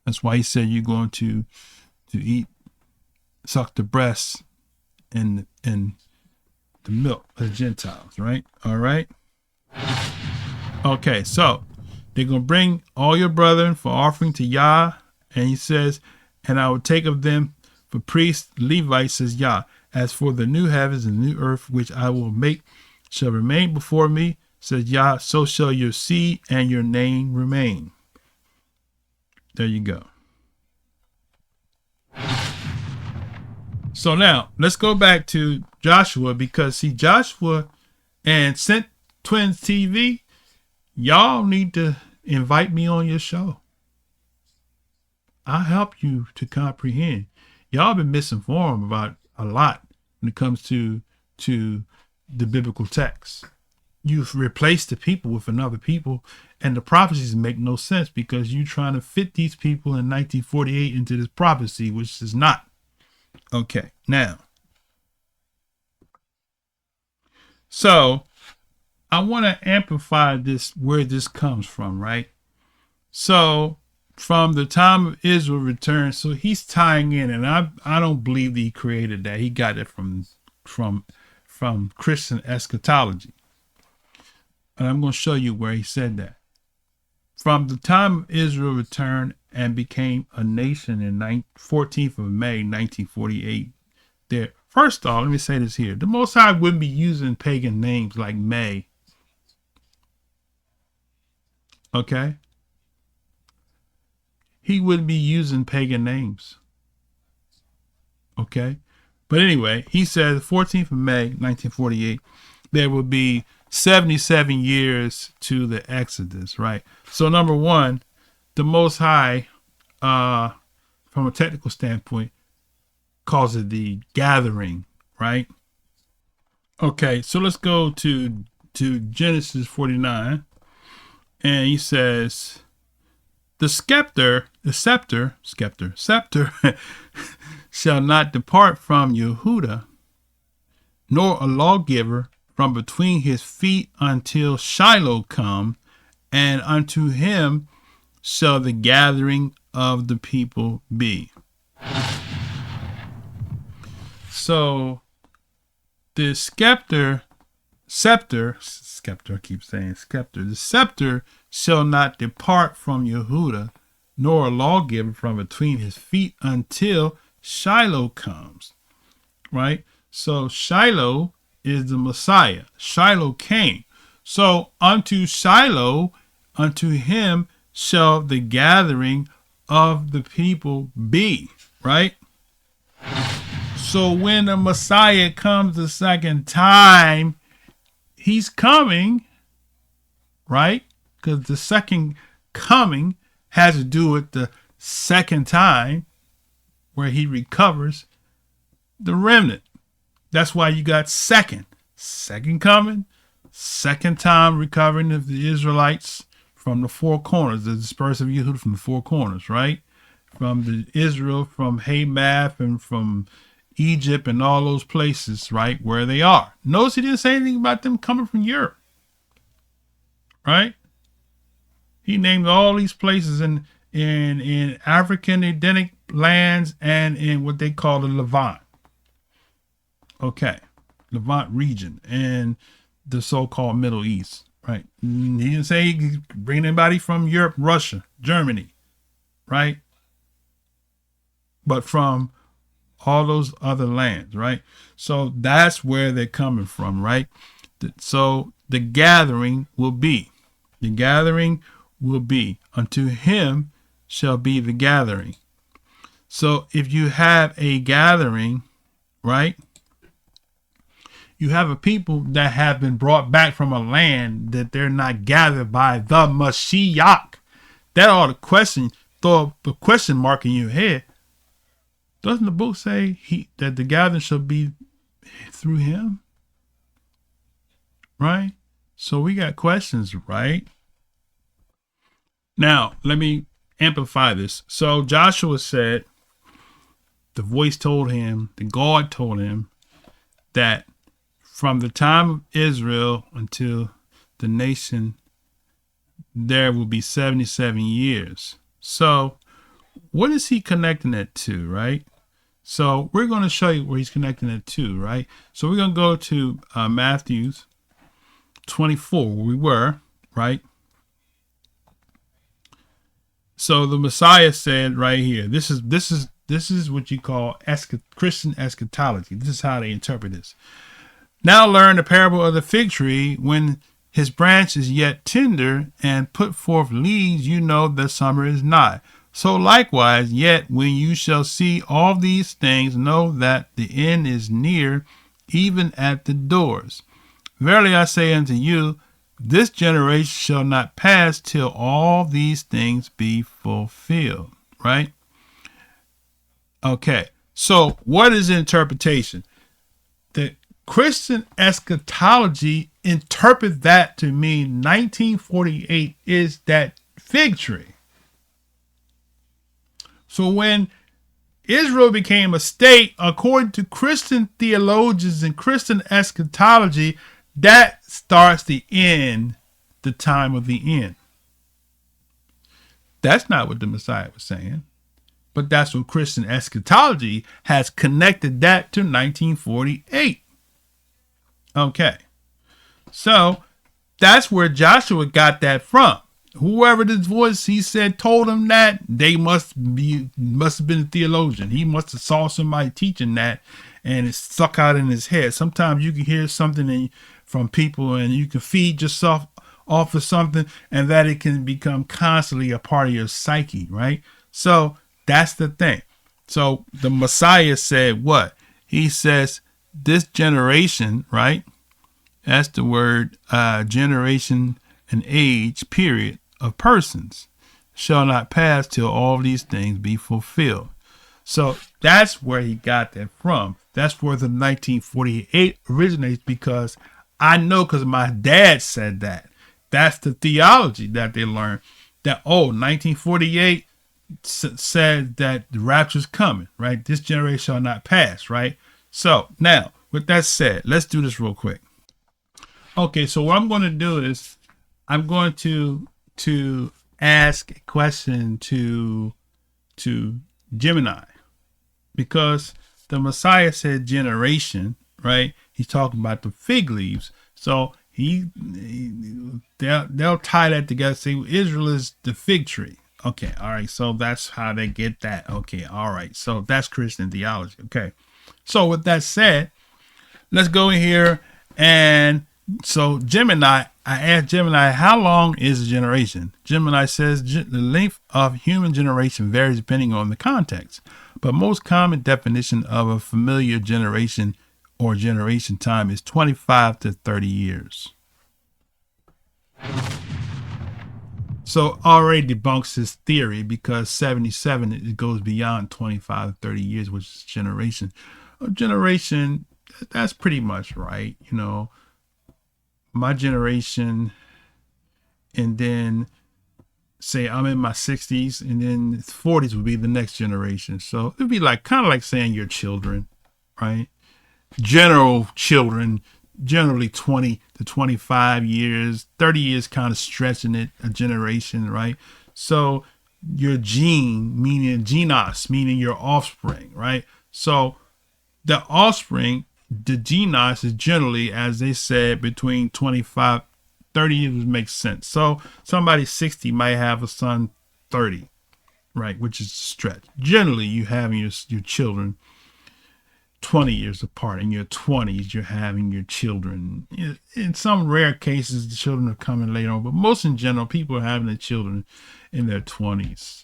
That's why he said you're going to eat, suck the breasts and the milk of the Gentiles, right? All right. Okay, so they're going to bring all your brethren for offering to Yah. And he says, and I will take of them for priests, Levites, says Yah. As for the new heavens and the new earth, which I will make, shall remain before me, says Yah, so shall your seed and your name remain. There you go. So now let's go back to Joshua, because see, Joshua and Sent Twins TV, y'all need to invite me on your show. I'll help you to comprehend. Y'all been misinformed about a lot when it comes to the biblical text. You've replaced the people with another people, and the prophecies make no sense because you're trying to fit these people in 1948 into this prophecy, which is not. Okay, now, so I want to amplify this, where this comes from, right? So from the time of Israel return, so he's tying in, and I don't believe that he created that. He got it from Christian eschatology. And I'm going to show you where he said that. From the time of Israel returned and became a nation in 14th of May, 1948. There, first off, let me say this here. The Most High wouldn't be using pagan names like May. Okay? He wouldn't be using pagan names. Okay? But anyway, he said 14th of May, 1948, there will be 77 years to the Exodus, right? So number one, the Most High, from a technical standpoint, calls it the gathering, right? Okay, so let's go to Genesis 49, and he says, the scepter shall not depart from Yehuda, nor a lawgiver from between his feet until Shiloh come, and unto him shall the gathering of the people be. So the scepter, I keep saying scepter, the scepter shall not depart from Yehuda, nor a lawgiver from between his feet until Shiloh comes, right? So Shiloh is the Messiah. Shiloh came. So unto Shiloh, unto him shall the gathering of the people be, right? So when the Messiah comes the second time, he's coming, right? Because the second coming has to do with the second time where he recovers the remnant. That's why you got second coming, second time recovering of the Israelites from the four corners, the dispersion of Yehuda from the four corners, right? From the Israel, from Hamath, and from Egypt and all those places, right, where they are. Notice he didn't say anything about them coming from Europe, right? He named all these places in African Edenic lands and in what they call the Levant. Okay. Levant region and the so-called Middle East, right? He didn't say he could bring anybody from Europe, Russia, Germany, right? But from all those other lands, right? So that's where they're coming from, right? So the gathering will be, unto him shall be the gathering. So if you have a gathering, right? You have a people that have been brought back from a land that they're not gathered by the Mashiach. That ought to question, throw a question mark in your head. Doesn't the book say that the gathering shall be through him? Right? So we got questions, right? Now, let me amplify this. So Joshua said, the voice told him, the God told him that from the time of Israel until the nation, there will be 77 years. So what is he connecting it to, right? So we're going to show you where he's connecting it to, right? So we're going to go to Matthew 24, where we were, right? So the Messiah said right here, this is what you call Christian eschatology. This is how they interpret this. Now learn the parable of the fig tree. When his branch is yet tender and put forth leaves, you know that summer is nigh. So likewise, yet when you shall see all these things, know that the end is near, even at the doors. Verily I say unto you, this generation shall not pass till all these things be fulfilled. Right? Okay. So what is interpretation? The Christian eschatology interpret that to mean 1948 is that fig tree. So when Israel became a state, according to Christian theologians and Christian eschatology, that starts the end, the time of the end. That's not what the Messiah was saying, but that's what Christian eschatology has connected that to 1948. Okay, so that's where Joshua got that from. Whoever this voice, he said, told him that, they must have been a theologian. He must have saw somebody teaching that, and it stuck out in his head. Sometimes you can hear something from people, and you can feed yourself off of something, and that it can become constantly a part of your psyche, right? So that's the thing. So the Messiah said what? He says, this generation, right? That's the word generation and age, period, of persons shall not pass till all these things be fulfilled. So that's where he got that from. That's where the 1948 originates, because I know, because my dad said that. That's the theology that they learned. That, 1948 said that the rapture's coming, right? This generation shall not pass, right? So now, with that said, let's do this real quick. Okay, so what I'm going to do is I'm going to ask a question to Gemini, because the Messiah said generation, right? He's talking about the fig leaves. So they'll tie that together. Say Israel is the fig tree. Okay, all right. So that's how they get that. Okay, all right. So that's Christian theology. Okay. So with that said, let's go in here. And so Gemini, I asked Gemini, how long is a generation? Gemini says the length of human generation varies depending on the context, but most common definition of a familiar generation or generation time is 25 to 30 years. So already debunks his theory, because 77, it goes beyond 25 to 30 years, which is generation. A generation, that's pretty much right. You know, my generation, and then say I'm in my 60s, and then 40s would be the next generation. So it'd be like kind of like saying your children, right? General children, generally 20 to 25 years, 30 years kind of stretching it, a generation, right? So your gene, meaning genos, meaning your offspring, right? So the offspring the genos is generally, as they said, between 25, 30 years makes sense. So somebody 60 might have a son 30, right? Which is a stretch. Generally, you having your children 20 years apart. In your 20s, you're having your children. In some rare cases, the children are coming later on, but most in general, people are having their children in their 20s.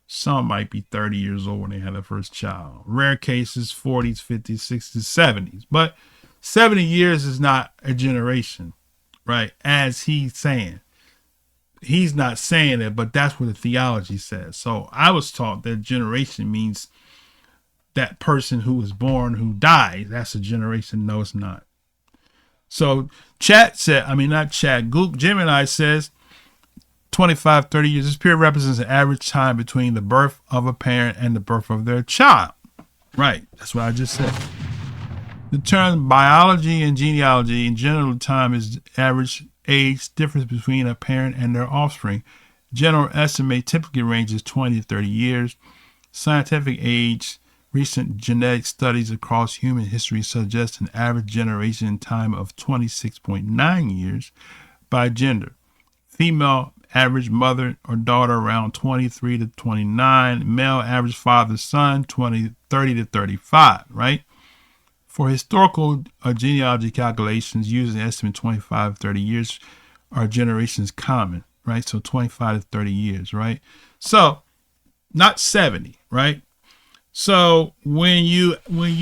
Some might be 30 years old when they have their first child. Rare cases, 40s, 50s, 60s, 70s. But 70 years is not a generation, right? As he's saying. He's not saying it, but that's what the theology says. So I was taught that generation means that person who was born who dies. That's a generation. No, it's not. So chat said, I mean, not chat, Google, Gemini says 25, 30 years. This period represents the average time between the birth of a parent and the birth of their child. Right. That's what I just said. The term biology and genealogy in general time is the average age difference between a parent and their offspring. General estimate typically ranges 20 to 30 years. Scientific age, recent genetic studies across human history suggest an average generation time of 26.9 years by gender. Female average mother or daughter around 23 to 29. Male average father son 30 to 35, right? For historical genealogy calculations, using an estimate 25 to 30 years are generations common, right? So 25 to 30 years, right? So not 70, right? So when you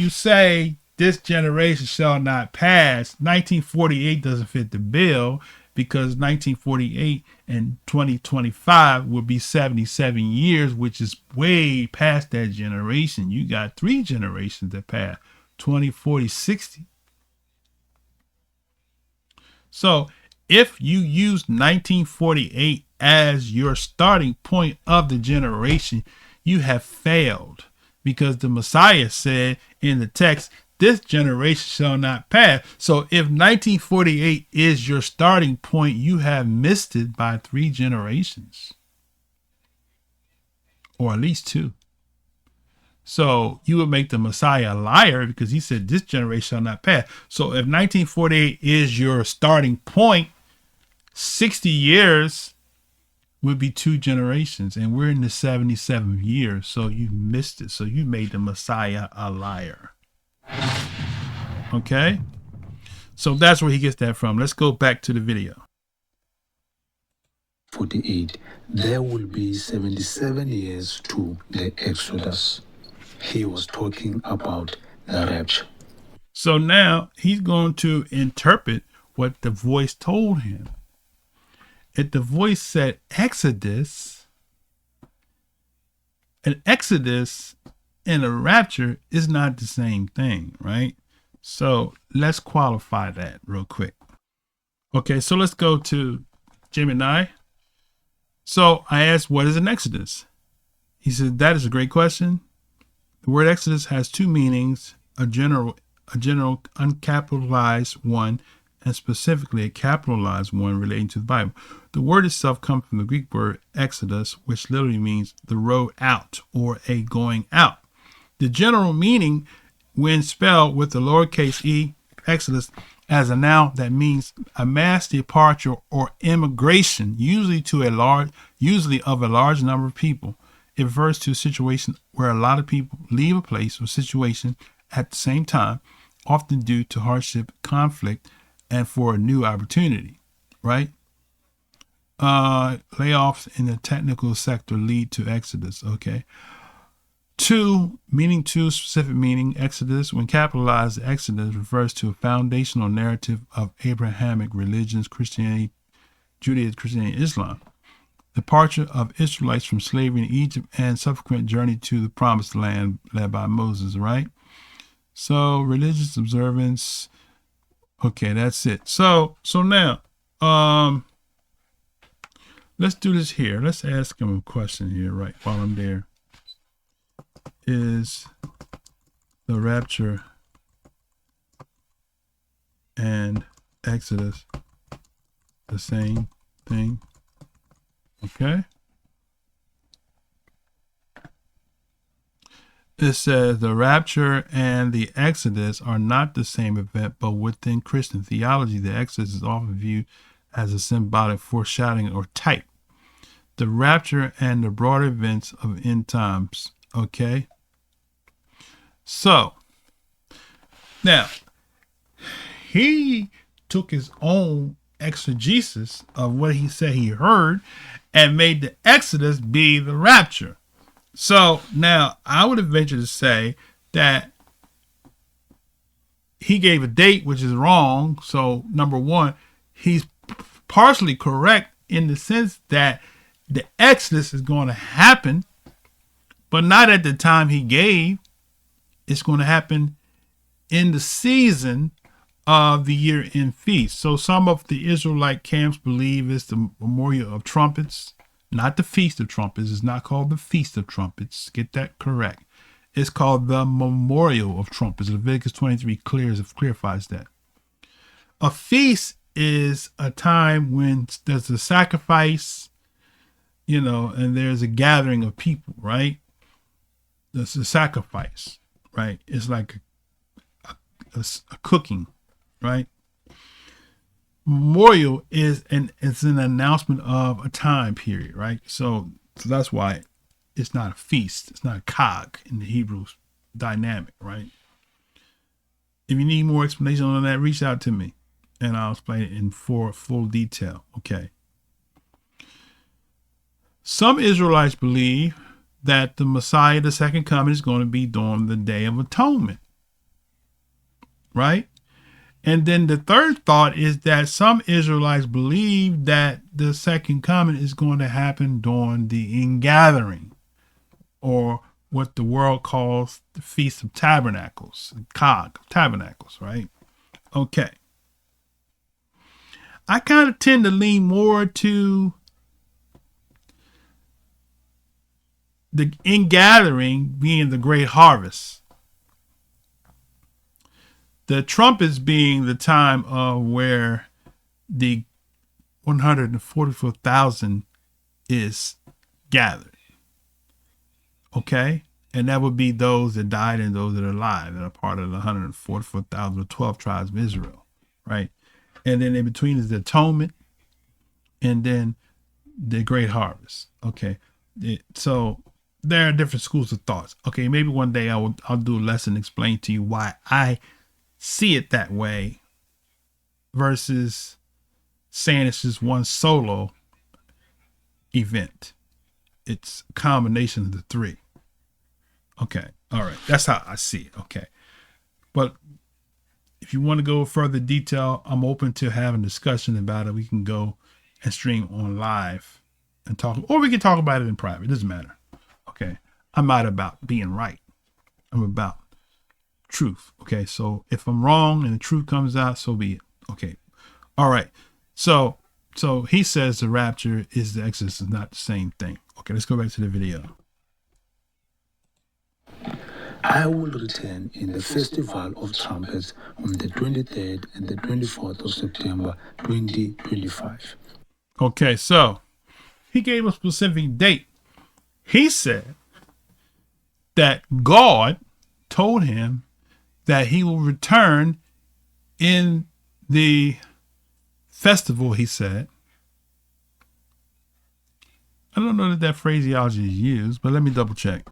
say this generation shall not pass, 1948 doesn't fit the bill, because 1948 and 2025 would be 77 years, which is way past that generation. You got 3 generations that pass, 20, 40, 60. So if you use 1948 as your starting point of the generation, you have failed, because the Messiah said in the text, this generation shall not pass. So if 1948 is your starting point, you have missed it by 3 generations, or at least 2. So you would make the Messiah a liar, because he said this generation shall not pass. So if 1948 is your starting point, 60 years would be 2 generations, and we're in the 77th year. So you missed it. So you made the Messiah a liar. Okay, so that's where he gets that from. Let's go back to the video. 48. There will be 77 years to the Exodus. He was talking about the rapture. So now he's going to interpret what the voice told him. If the voice said Exodus, an Exodus and a rapture is not the same thing, right? So let's qualify that real quick. Okay, so let's go to Gemini. So I asked, what is an Exodus? He said, that is a great question. The word Exodus has 2 meanings, a general uncapitalized one, and specifically a capitalized one relating to the Bible. The word itself comes from the Greek word Exodus, which literally means the road out or a going out. The general meaning, when spelled with the lowercase e, Exodus, as a noun that means a mass departure or immigration, usually of a large number of people. It refers to a situation where a lot of people leave a place or situation at the same time, often due to hardship, conflict, and for a new opportunity, right? Layoffs in the technical sector lead to exodus, okay? 2, specific meaning, Exodus. When capitalized, Exodus refers to a foundational narrative of Abrahamic religions, Christianity, Judaism, Christianity, Islam. Departure of Israelites from slavery in Egypt and subsequent journey to the promised land led by Moses, right? So religious observance. Okay, that's it. So now, let's do this here. Let's ask him a question here, right, while I'm there. Is the rapture and Exodus the same thing? Okay. It says the rapture and the Exodus are not the same event, but within Christian theology, the Exodus is often viewed as a symbolic foreshadowing or type. The rapture and the broader events of end times. Okay. So now he took his own exegesis of what he said he heard and made the Exodus be the rapture. So now I would venture to say that he gave a date, which is wrong. So number one, he's partially correct in the sense that the Exodus is going to happen, but not at the time he gave. It's going to happen in the season of the year-end feast. So some of the Israelite camps believe it's the Memorial of Trumpets, not the Feast of Trumpets. It's not called the Feast of Trumpets. Get that correct. It's called the Memorial of Trumpets. Leviticus 23 clarifies that. A feast is a time when there's a sacrifice, and there's a gathering of people, right? There's a sacrifice, right? It's like a cooking, right? Memorial is an announcement of a time period, right? So that's why it's not a feast. It's not a cog in the Hebrew dynamic, right? If you need more explanation on that, reach out to me and I'll explain it in full detail. Okay. Some Israelites believe that the Messiah, the second coming, is going to be during the Day of Atonement, right? And then the third thought is that some Israelites believe that the second coming is going to happen during the ingathering, or what the world calls the Feast of Tabernacles, Cog of Tabernacles, right? Okay. I kind of tend to lean more to the ingathering being the great harvest. The trumpets being the time of where the 144,000 is gathered. Okay? And that would be those that died and those that are alive, that are part of the 144,000 or 12 tribes of Israel. Right? And then in between is the atonement and then the great harvest. Okay? So there are different schools of thoughts. Okay, maybe one day I'll do a lesson, explain to you why I see it that way versus saying it's just one solo event. It's a combination of the three. Okay. All right. That's how I see it. Okay. But if you want to go further detail, I'm open to having a discussion about it. We can go and stream on live and talk, or we can talk about it in private. It doesn't matter. Okay. I'm not about being right. I'm about truth. Okay. So if I'm wrong and the truth comes out, so be it. Okay. All right. So he says the rapture is the Exodus is not the same thing. Okay. Let's go back to the video. I will return in the Festival of Trumpets on the 23rd and the 24th of September 2025. Okay, so he gave a specific date. He said that God told him that he will return in the festival, he said. I don't know that phraseology is used, but let me double check.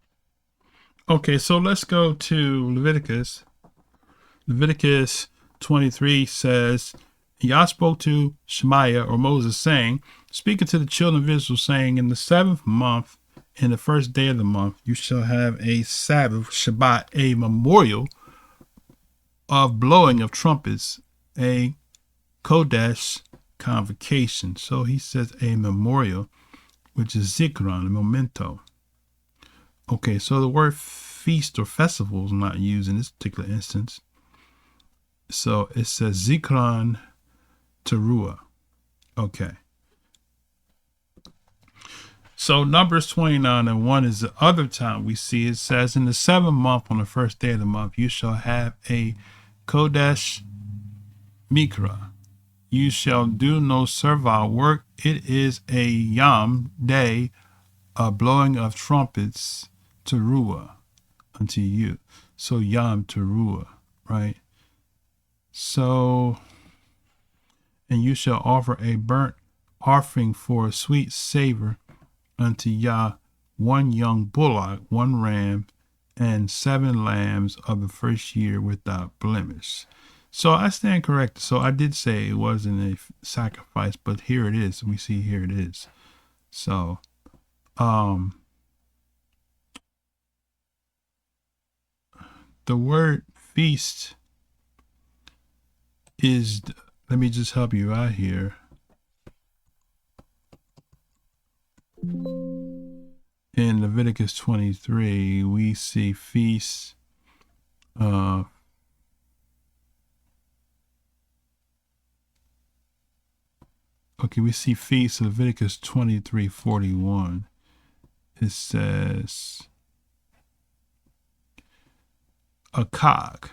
Okay, so let's go to Leviticus. Leviticus 23 says, Yah spoke to Shemaiah or Moses, saying, speaking to the children of Israel, saying, in the 7th month, in the first day of the month, you shall have a Sabbath, Shabbat, a memorial of blowing of trumpets, a Kodesh convocation. So he says a memorial, which is Zikron, a memento. Okay, so the word feast or festival is not used in this particular instance. So it says Zikron Teruah. Okay. So Numbers 29:1 is the other time we see it says, in the 7th month, on the first day of the month, you shall have a Kodesh Mikra. You shall do no servile work. It is a Yom day, a blowing of trumpets, Teruah. unto you. So Yom Teruah, right? So, and you shall offer a burnt offering for a sweet savor unto Yah, one young bullock, one ram, and 7 lambs of the first year without blemish. So I stand corrected. So I did say it wasn't a sacrifice, but here it is. We see here it is. So, the word feast is, let me just help you out here. In Leviticus 23, we see feast. Okay, we see feast, Leviticus 23:41. It says, a cog,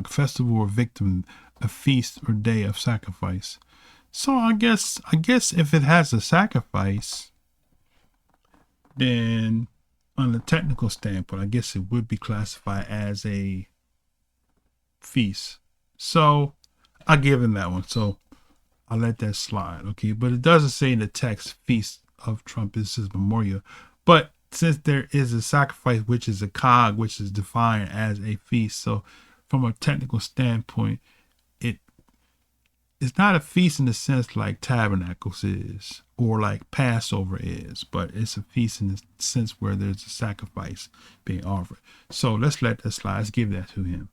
festival or victim, a feast or day of sacrifice. So I guess if it has a sacrifice, then on the technical standpoint, I guess it would be classified as a feast. So I give him that one. So I'll let that slide. Okay. But it doesn't say in the text Feast of Trumpets is memorial. But since there is a sacrifice, which is a cog, which is defined as a feast. So from a technical standpoint, it's not a feast in the sense like Tabernacles is or like Passover is, but it's a feast in the sense where there's a sacrifice being offered. So let's let that slide. Let's give that to him.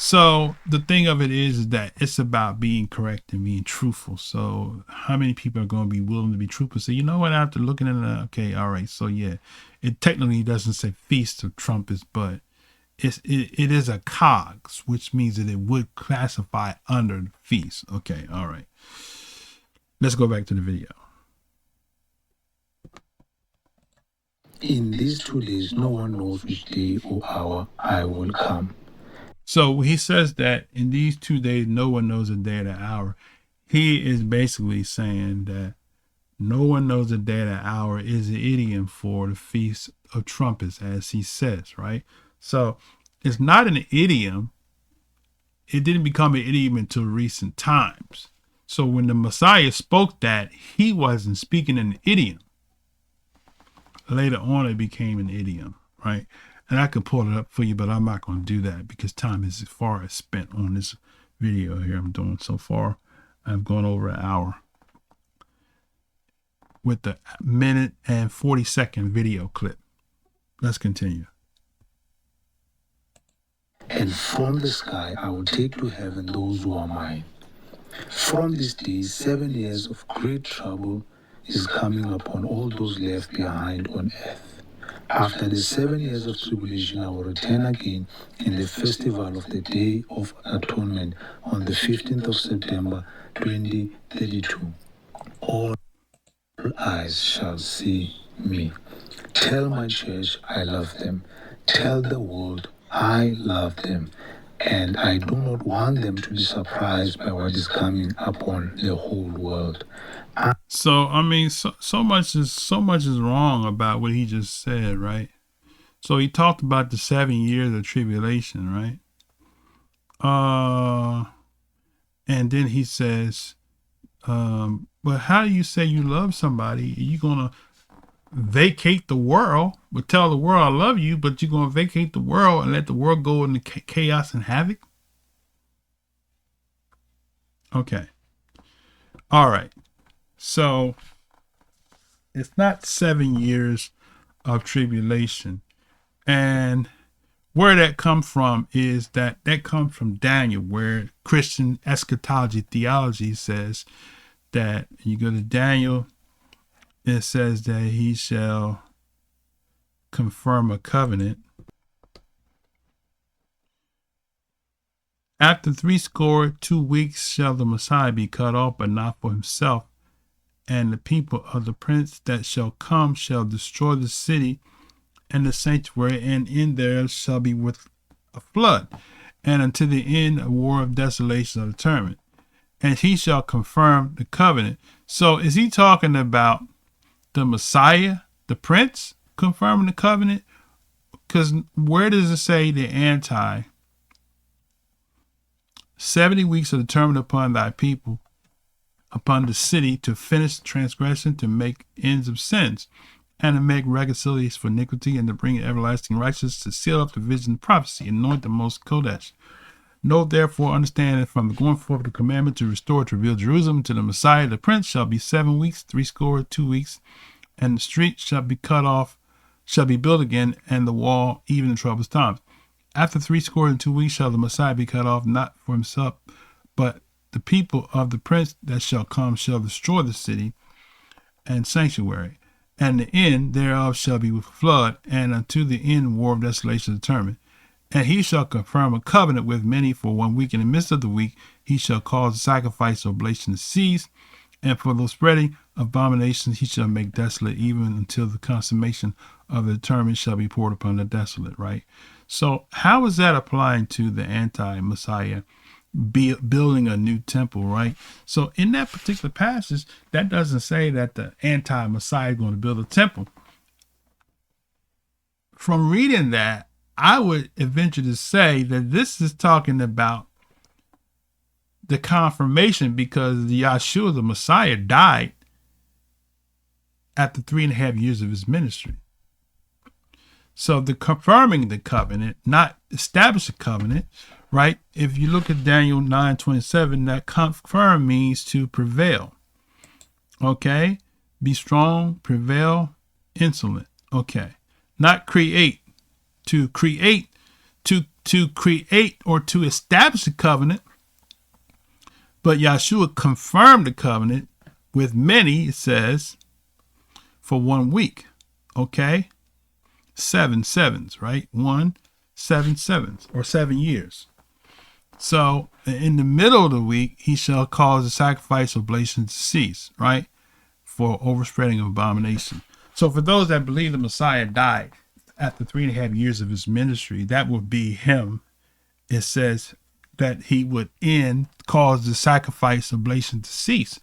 So the thing of it is that it's about being correct and being truthful. So how many people are going to be willing to be truthful? So you know what? After looking at it, okay, all right. So yeah, it technically doesn't say Feast of Trumpets, but it is a cogs, which means that it would classify under the feast. Okay, all right. Let's go back to the video. In these 2 days, no one knows which day or hour I will come. So he says that in these 2 days, no one knows the day or the hour. He is basically saying that no one knows the day or the hour is an idiom for the Feast of Trumpets, as he says, right? So it's not an idiom. It didn't become an idiom until recent times. So when the Messiah spoke that, he wasn't speaking an idiom. Later on, it became an idiom, right? And I could pull it up for you, but I'm not going to do that because time is as far as spent on this video here I'm doing so far. I've gone over an hour with the 1:40 video clip. Let's continue. And from the sky I will take to heaven those who are mine. From this day, 7 years of great trouble is coming upon all those left behind on earth. After the 7 years of tribulation, I will return again in the festival of the Day of Atonement on the 15th of September, 2032. All eyes shall see me. Tell my church I love them. Tell the world I love them. And I do not want them to be surprised by what is coming upon the whole world. So I mean, so much is wrong about what he just said, right? So he talked about the 7 years of tribulation, right? And then he says, but how do you say you love somebody? Are you gonna vacate the world, but tell the world I love you, but you're gonna vacate the world and let the world go into chaos and havoc? Okay. All right. So it's not 7 years of tribulation. And where that come from is that comes from Daniel, where Christian eschatology theology says that you go to Daniel, it says that he shall confirm a covenant. After 62 weeks shall the Messiah be cut off, but not for himself. And the people of the prince that shall come shall destroy the city and the sanctuary, and in there shall be with a flood, and unto the end a war of desolation of the tournament. and he shall confirm the covenant. So is he talking about the Messiah, the Prince, confirming the covenant? Because where does it say the anti? 70 weeks are determined upon thy people, upon the city, to finish transgression, to make ends of sins, and to make reconciliation for iniquity, and to bring everlasting righteousness, to seal up the vision of prophecy, anoint the most Kodesh. Know therefore, understand that from the going forth of the commandment to restore, to reveal Jerusalem to the Messiah, the Prince, shall be 7 weeks, 62 weeks, and the street shall be cut off, shall be built again, and the wall even in troublous times. After 62 weeks shall the Messiah be cut off, not for himself, but the people of the Prince that shall come shall destroy the city and sanctuary, and the end thereof shall be with flood, and unto the end war of desolation determined. And he shall confirm a covenant with many for 1 week. In the midst of the week, he shall cause the sacrifice of oblation to cease. And for the spreading of abominations, he shall make desolate, even until the consummation of the determined shall be poured upon the desolate, right? So how is that applying to the anti-Messiah building a new temple, right? So in that particular passage, that doesn't say that the anti-Messiah is going to build a temple. From reading that, I would venture to say that this is talking about the confirmation, because Yahshua, the Messiah, died after 3.5 years of his ministry. So the confirming the covenant, not establish a covenant, right? If you look at Daniel 9:27, that confirm means to prevail. Okay? Be strong, prevail, insolent. Okay. Not create. To create or to establish a covenant, but Yahshua confirmed the covenant with many, it says, for 1 week. Okay? 7 sevens, right? 7 sevens, or 7 years. So in the middle of the week, he shall cause the sacrifice of oblation to cease, right? For overspreading of abomination. So for those that believe the Messiah died after 3.5 years of his ministry, that would be him. It says that he would cause the sacrifice oblation to cease.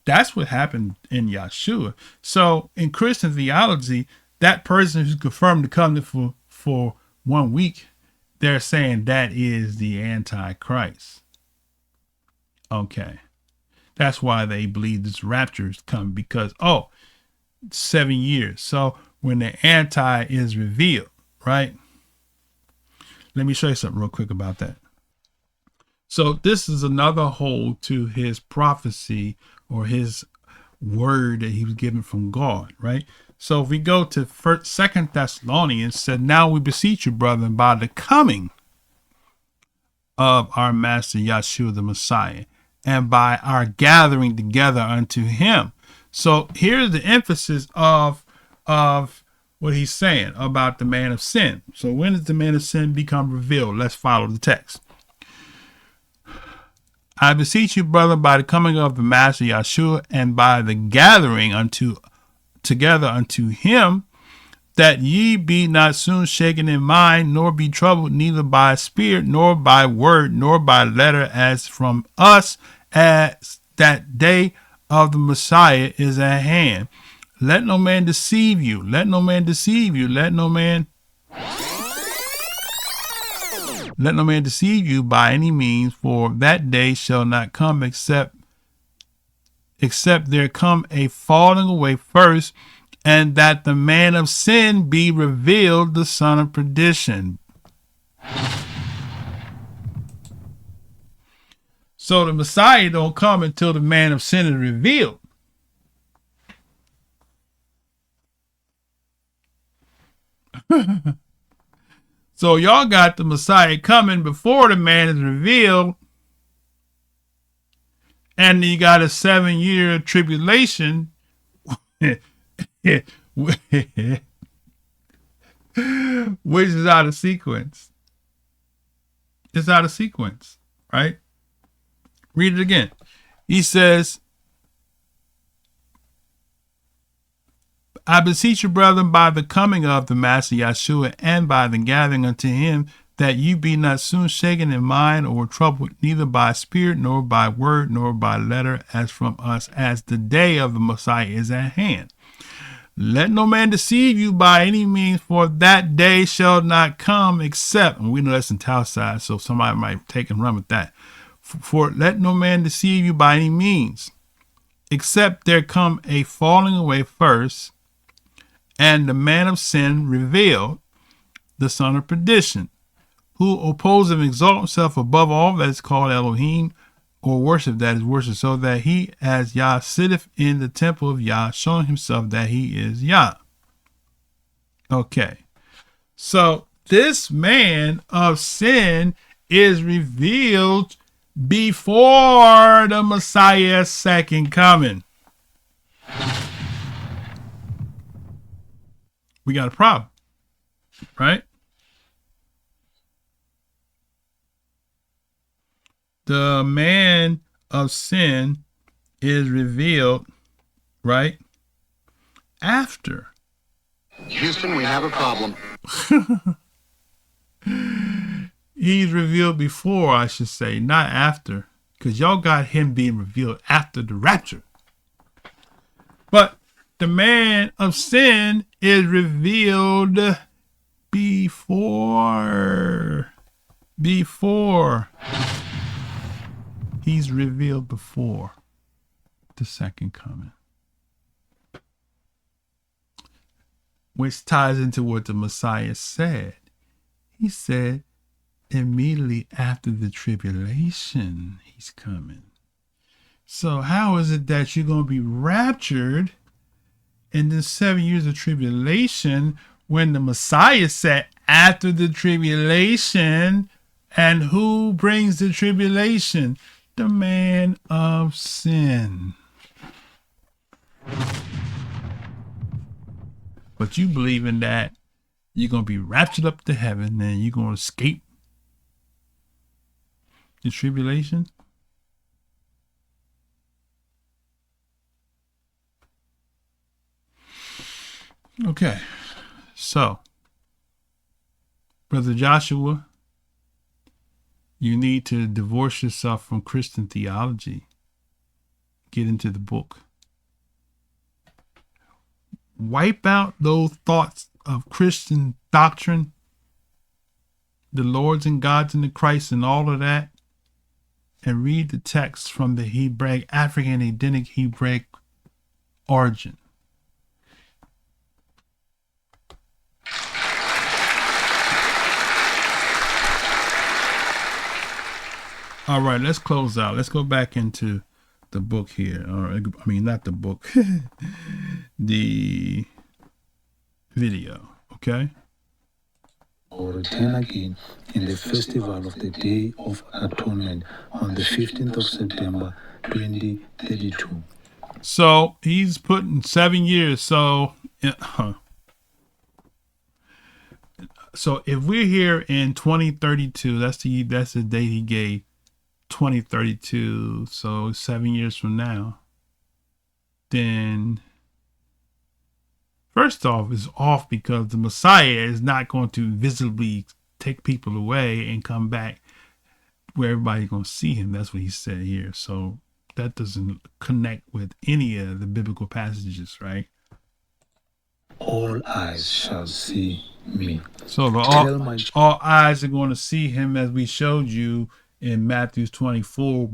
That's what happened in Yahshua. So in Christian theology, that person who's confirmed the covenant for 1 week, they're saying that is the Antichrist. Okay. That's why they believe this rapture is coming, because, 7 years. So when the anti is revealed, right? Let me show you something real quick about that. So this is another hole to his prophecy, or his word that he was given from God, right? So if we go to 2 Thessalonians, said, now we beseech you, brethren, by the coming of our Master Yahshua the Messiah, and by our gathering together unto him. So here's the emphasis of what he's saying about the man of sin. So when does the man of sin become revealed? Let's follow the text. I beseech you, brother, by the coming of the Master Yahshua, and by the gathering together unto him, that ye be not soon shaken in mind, nor be troubled, neither by spirit, nor by word, nor by letter, as from us, as that day of the Messiah is at hand. Let no man deceive you. Let no man deceive you. Let no man deceive you by any means, for that day shall not come except there come a falling away first, and that the man of sin be revealed, the son of perdition. So the Messiah don't come until the man of sin is revealed. So y'all got the Messiah coming before the man is revealed, and you got a 7-year tribulation, which is out of sequence. It's out of sequence, right? Read it again. He says, I beseech you, brethren, by the coming of the Master Yahshua, and by the gathering unto him, that you be not soon shaken in mind or troubled, neither by spirit, nor by word, nor by letter, as from us, as the day of the Messiah is at hand. Let no man deceive you by any means, for that day shall not come except, and we know that's in Talside, so somebody might take and run with that. For let no man deceive you by any means, except there come a falling away first, and the man of sin revealed, the son of perdition, who opposes and exalts himself above all that is called Elohim, or worship that is worship, so that he as Yah sitteth in the temple of Yah, showing himself that he is Yah. Okay. So this man of sin is revealed before the Messiah's second coming. We got a problem, right? The man of sin is revealed, right, after. Houston, we have a problem. He's revealed before, I should say, not after, because y'all got him being revealed after the rapture. But the man of sin is revealed before. He's revealed before the second coming. Which ties into what the Messiah said. He said, immediately after the tribulation, he's coming. So how is it that you're going to be raptured in the 7 years of tribulation when the Messiah said after the tribulation? And who brings the tribulation? The man of sin. But you believe in that you're going to be raptured up to heaven and you're going to escape the tribulation? Okay. So, Brother Joshua, you need to divorce yourself from Christian theology. Get into the book. Wipe out those thoughts of Christian doctrine, the Lords and Gods and the Christ and all of that, and read the text from the Hebraic, African Edenic Hebraic origin. All right, let's close out. Let's go back into the book here. Or, I mean, not the book, the video, okay? Or return again in the festival of the Day of Atonement on the 15th of September, 2032. So he's putting 7 years. So if we're here in 2032, that's the date he gave. 2032, so 7 years from now, then first off, it's off because the Messiah is not going to visibly take people away and come back where everybody's going to see him. That's what he said here. So that doesn't connect with any of the biblical passages, right? All eyes shall see me. So all eyes are going to see him, as we showed you in Matthew 24,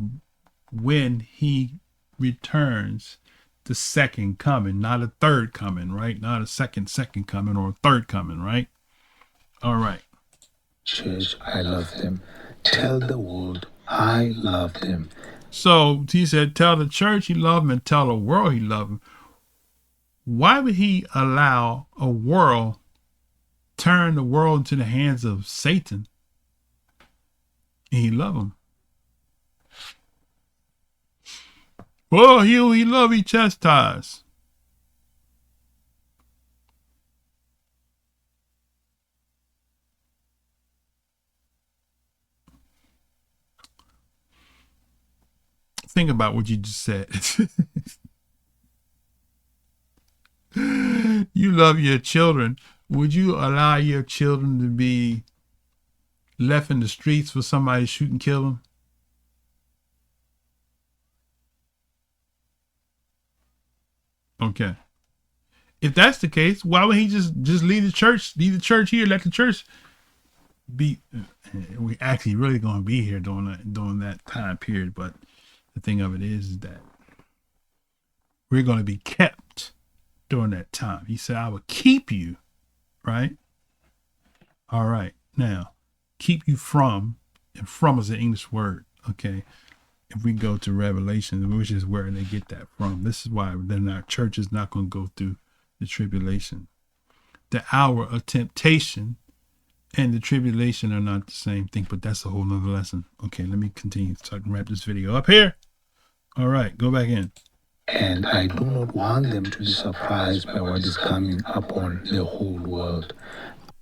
when he returns, the second coming, not a third coming, right? Not a second coming or a third coming, right? All right. Church, I love them. Tell the world I love them. So he said, tell the church he loved them and tell the world he loved them. Why would he allow a world turn the world into the hands of Satan? And he love him. Well, he love, he chastise. Think about what you just said. You love your children. Would you allow your children to be left in the streets for somebody to shoot and kill him? Okay. If that's the case, why would he just leave the church? Leave the church here. Let the church be. We actually really going to be here during that time period. But the thing of it is that we're going to be kept during that time. He said, "I will keep you." Right. All right. Now, keep you from, and from is an English word. Okay. If we go to Revelation, which is where they get that from, this is why then our church is not going to go through the tribulation. The hour of temptation and the tribulation are not the same thing, but that's a whole nother lesson. Okay, let me continue so I can wrap this video up here. All right, go back in. And I do not want them to be surprised by what is coming upon the whole world.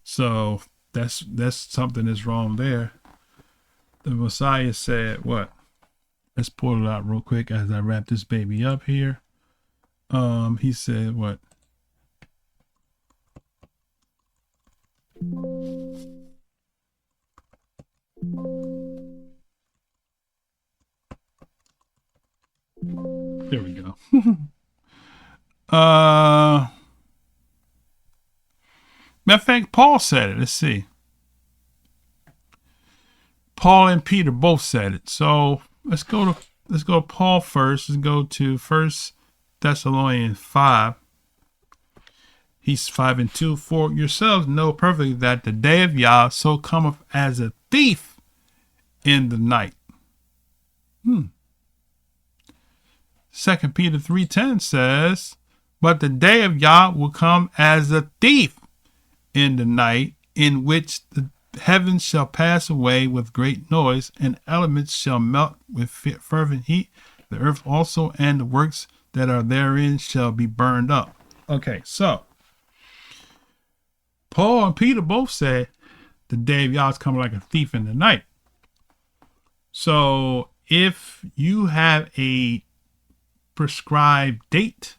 So that's something that's wrong there. The Messiah said what? Let's pull it out real quick as I wrap this baby up here. He said what? There we go. Matter of fact, Paul said it. Let's see. Paul and Peter both said it. So let's go to Paul first. Let's go to 1 Thessalonians 5. He's 5:2. For yourselves know perfectly that the day of Yah so cometh as a thief in the night. 2 Peter 3:10 says, but the day of Yah will come as a thief in the night, in which the heavens shall pass away with great noise, and elements shall melt with fervent heat. The earth also and the works that are therein shall be burned up. Okay, so Paul and Peter both said the day of Yah is coming like a thief in the night. So if you have a prescribed date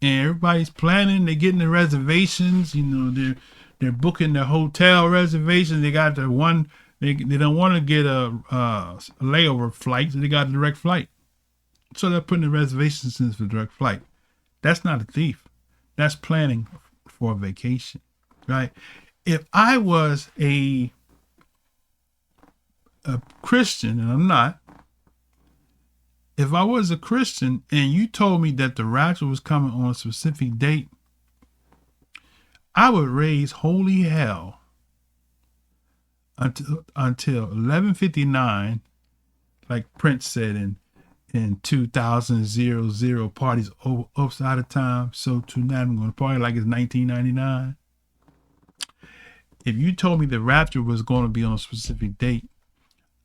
and everybody's planning, they're getting the reservations, you know, they're booking their hotel reservations, they got the one, they don't want to get a layover flight, so they got a direct flight. So they're putting the reservations in for direct flight. That's not a thief. That's planning for a vacation, right? If I was a Christian, and I'm not, if I was a Christian and you told me that the rapture was coming on a specific date, I would raise holy hell until 11:59, like Prince said in 2000 parties outside of time. So tonight I'm going to party like it's 1999. If you told me the rapture was going to be on a specific date,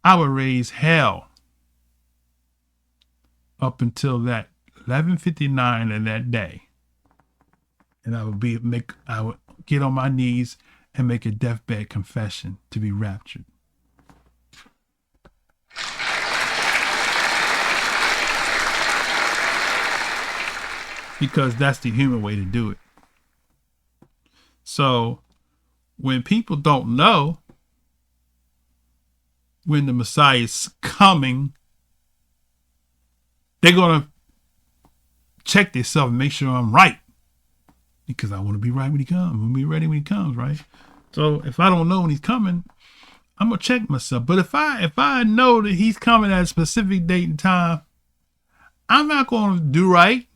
I would raise hell up until that 11:59 of that day, and I would get on my knees and make a deathbed confession to be raptured. Because that's the human way to do it. So when people don't know when the Messiah is coming, they're going to check themselves and make sure I'm right. Because I want to be right when he comes. I want to be ready when he comes, right? So if I don't know when he's coming, I'm going to check myself. But if I know that he's coming at a specific date and time, I'm not going to do right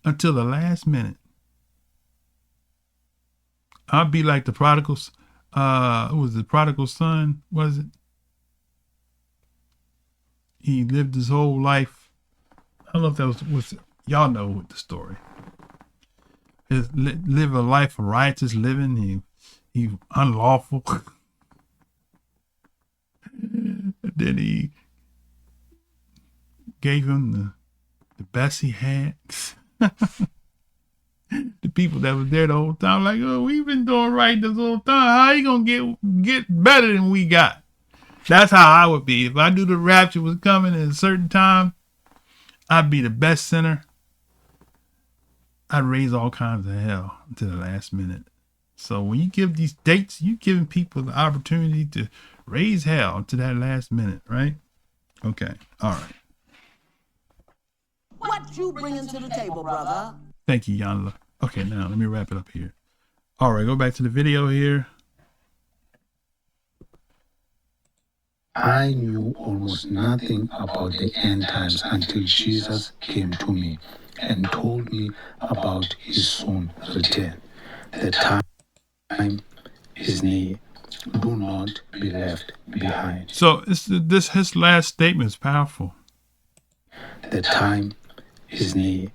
until the last minute. I'll be like the prodigal, was the prodigal son, was it? He lived his whole life. I don't know if that was y'all know the story. Live a life of righteous living. He unlawful. Then he gave him the best he had. The people that was there the whole time, like, oh, we've been doing right this whole time. How you gonna get better than we got? That's how I would be. If I knew the rapture was coming at a certain time, I'd be the best sinner. I'd raise all kinds of hell to the last minute So when you give these dates, you're giving people the opportunity to raise hell to that last minute, right? Okay. All right. What you bringing to the table, brother? Thank you, Yanla. Okay, now let me wrap it up here. All right, go back to the video here. I knew almost nothing about the end times until Jesus came to me and told me about his soon return. The time is near. Do not be left behind. So his last statement is powerful. The time is near.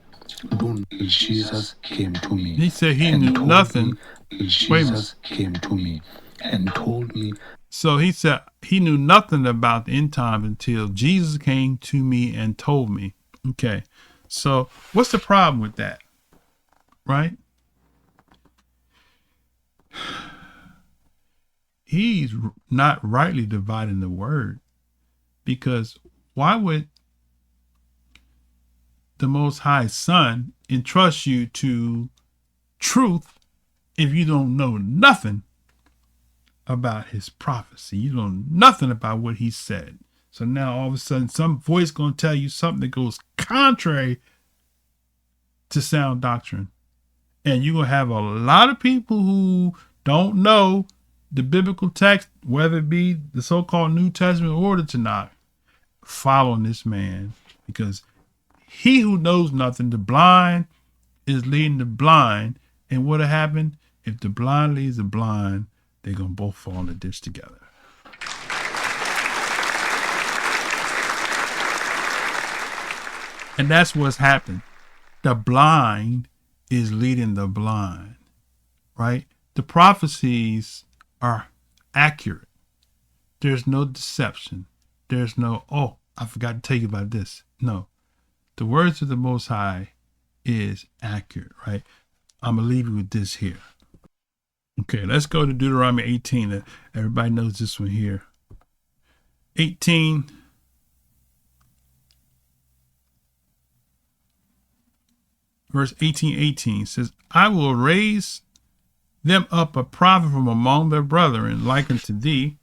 Jesus came to me. He said he knew nothing. Jesus came to me and told me. So he said he knew nothing about the end time until Jesus came to me and told me. Okay. So what's the problem with that? Right? He's not rightly dividing the word, because why would the Most High Son entrust you to truth if you don't know nothing about his prophecy? You don't know nothing about what he said. So now all of a sudden some voice going to tell you something that goes contrary to sound doctrine. And you're going to have a lot of people who don't know the biblical text, whether it be the so-called New Testament or the Tanakh, following this man, because he who knows nothing, the blind, is leading the blind. And what'll happen if the blind leads the blind? They're gonna both fall in the ditch together. And that's what's happened. The blind is leading the blind, right? The prophecies are accurate. There's no deception. There's no, oh, I forgot to tell you about this. No. The words of the Most High is accurate, right? I'm going to leave you with this here. Okay, let's go to Deuteronomy 18. Everybody knows this one here. 18. Verse 18 says, I will raise them up a prophet from among their brethren, like unto thee,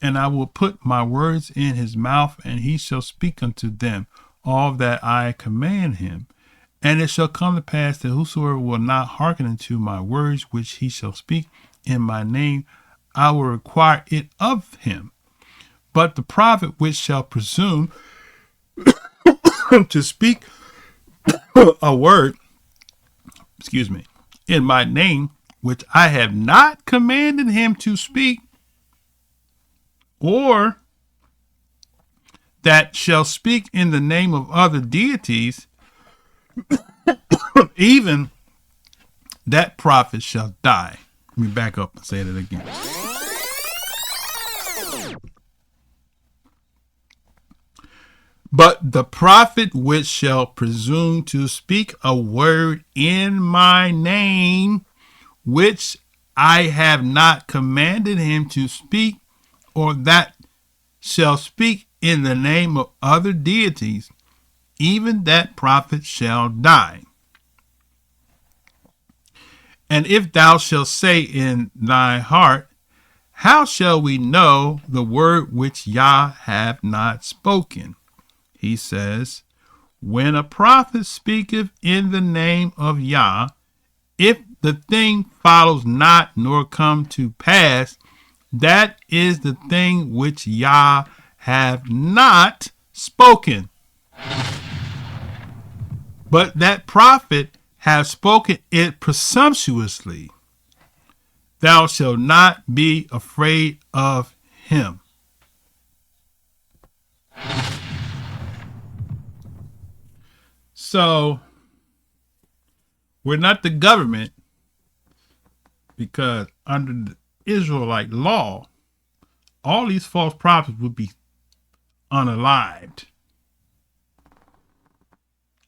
and I will put my words in his mouth, and he shall speak unto them all that I command him. And it shall come to pass that whosoever will not hearken unto my words, which he shall speak in my name, I will require it of him. But the prophet which shall presume to speak a word, in my name, which I have not commanded him to speak, or that shall speak in the name of other deities, even that prophet shall die. Let me back up and say that again. But the prophet which shall presume to speak a word in my name, which I have not commanded him to speak, or that shall speak in the name of other deities, even that prophet shall die. And if thou shalt say in thy heart, how shall we know the word which Yah hath not spoken? He says, when a prophet speaketh in the name of Yah, if the thing follows not nor come to pass, that is the thing which Yah hath not spoken. But that prophet hath spoken it presumptuously. Thou shalt not be afraid of him. So, we're not the government, because under the Israelite law, all these false prophets would be unalived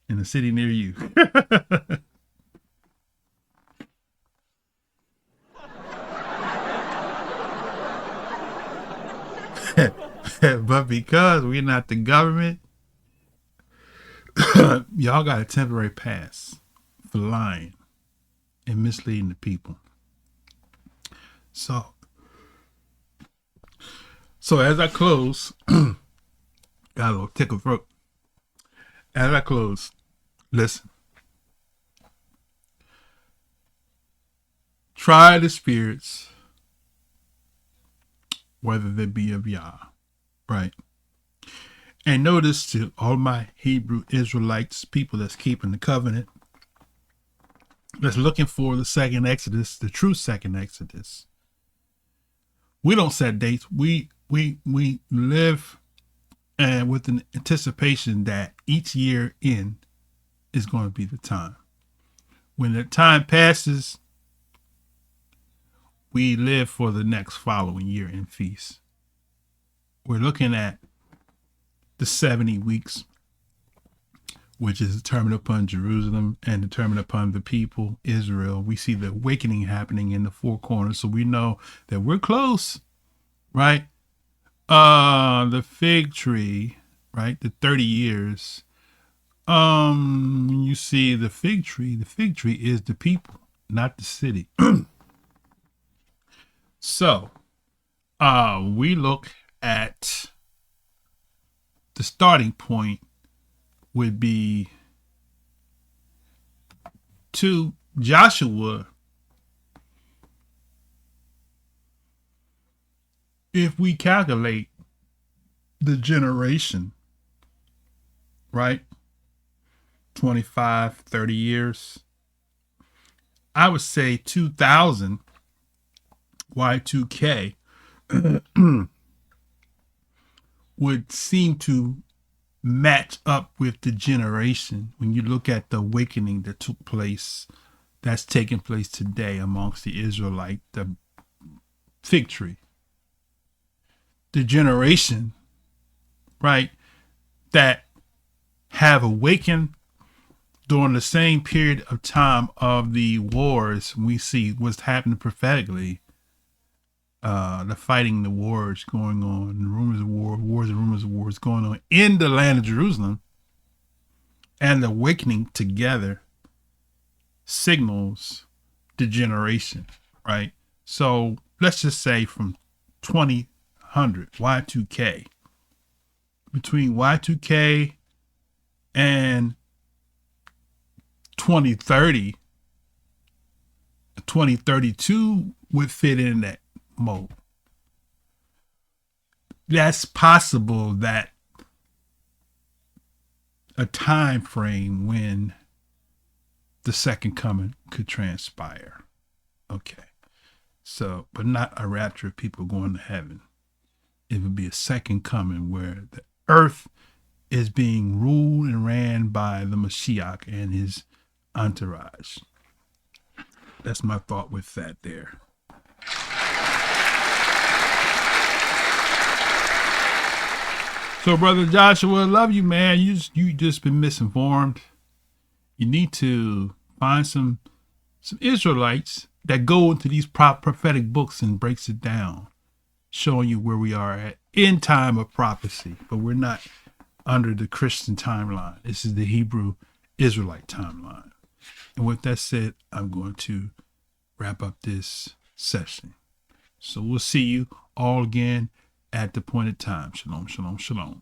in a city near you. But because we're not the government, y'all got a temporary pass for lying and misleading the people. So as I close, got a little tickle throat. As I close, listen. Try the spirits, whether they be of Yah, right? And notice to all my Hebrew Israelites, people that's keeping the covenant, that's looking for the second Exodus, the true second Exodus. We don't set dates. We live and with an anticipation that each year in is going to be the time. When the time passes, we live for the next following year in feast. We're looking at the 70 weeks, which is determined upon Jerusalem and determined upon the people, Israel. We see the awakening happening in the four corners, so we know that we're close, right? The fig tree, right? The 30 years. When you see the fig tree is the people, not the city. So, we look at the starting point would be to Joshua. If we calculate the generation, right? 25, 30 years. I would say 2000 Y2K would seem to match up with the generation when you look at the awakening that took place, that's taking place today amongst the Israelite, the fig tree. The generation, right, that have awakened during the same period of time of the wars. We see what's happening prophetically, the fighting, the wars going on, the rumors of war, wars and rumors of wars going on in the land of Jerusalem, and the awakening together signals the generation, right? So let's just say from 2000 Y2K, between Y2K and 2030, 2032 would fit in that mode. That's possible that a time frame when the second coming could transpire. Okay. So, but not a rapture of people going to heaven. It would be a second coming where the earth is being ruled and ran by the Mashiach and his entourage. That's my thought with that there. So, Brother Joshua, love you, man. You just been misinformed. You need to find some Israelites that go into these prophetic books and breaks it down, showing you where we are at in time of prophecy. But we're not under the Christian timeline. This is the Hebrew Israelite timeline. And with that said, I'm going to wrap up this session. So we'll see you all again at the appointed time. Shalom, shalom, shalom.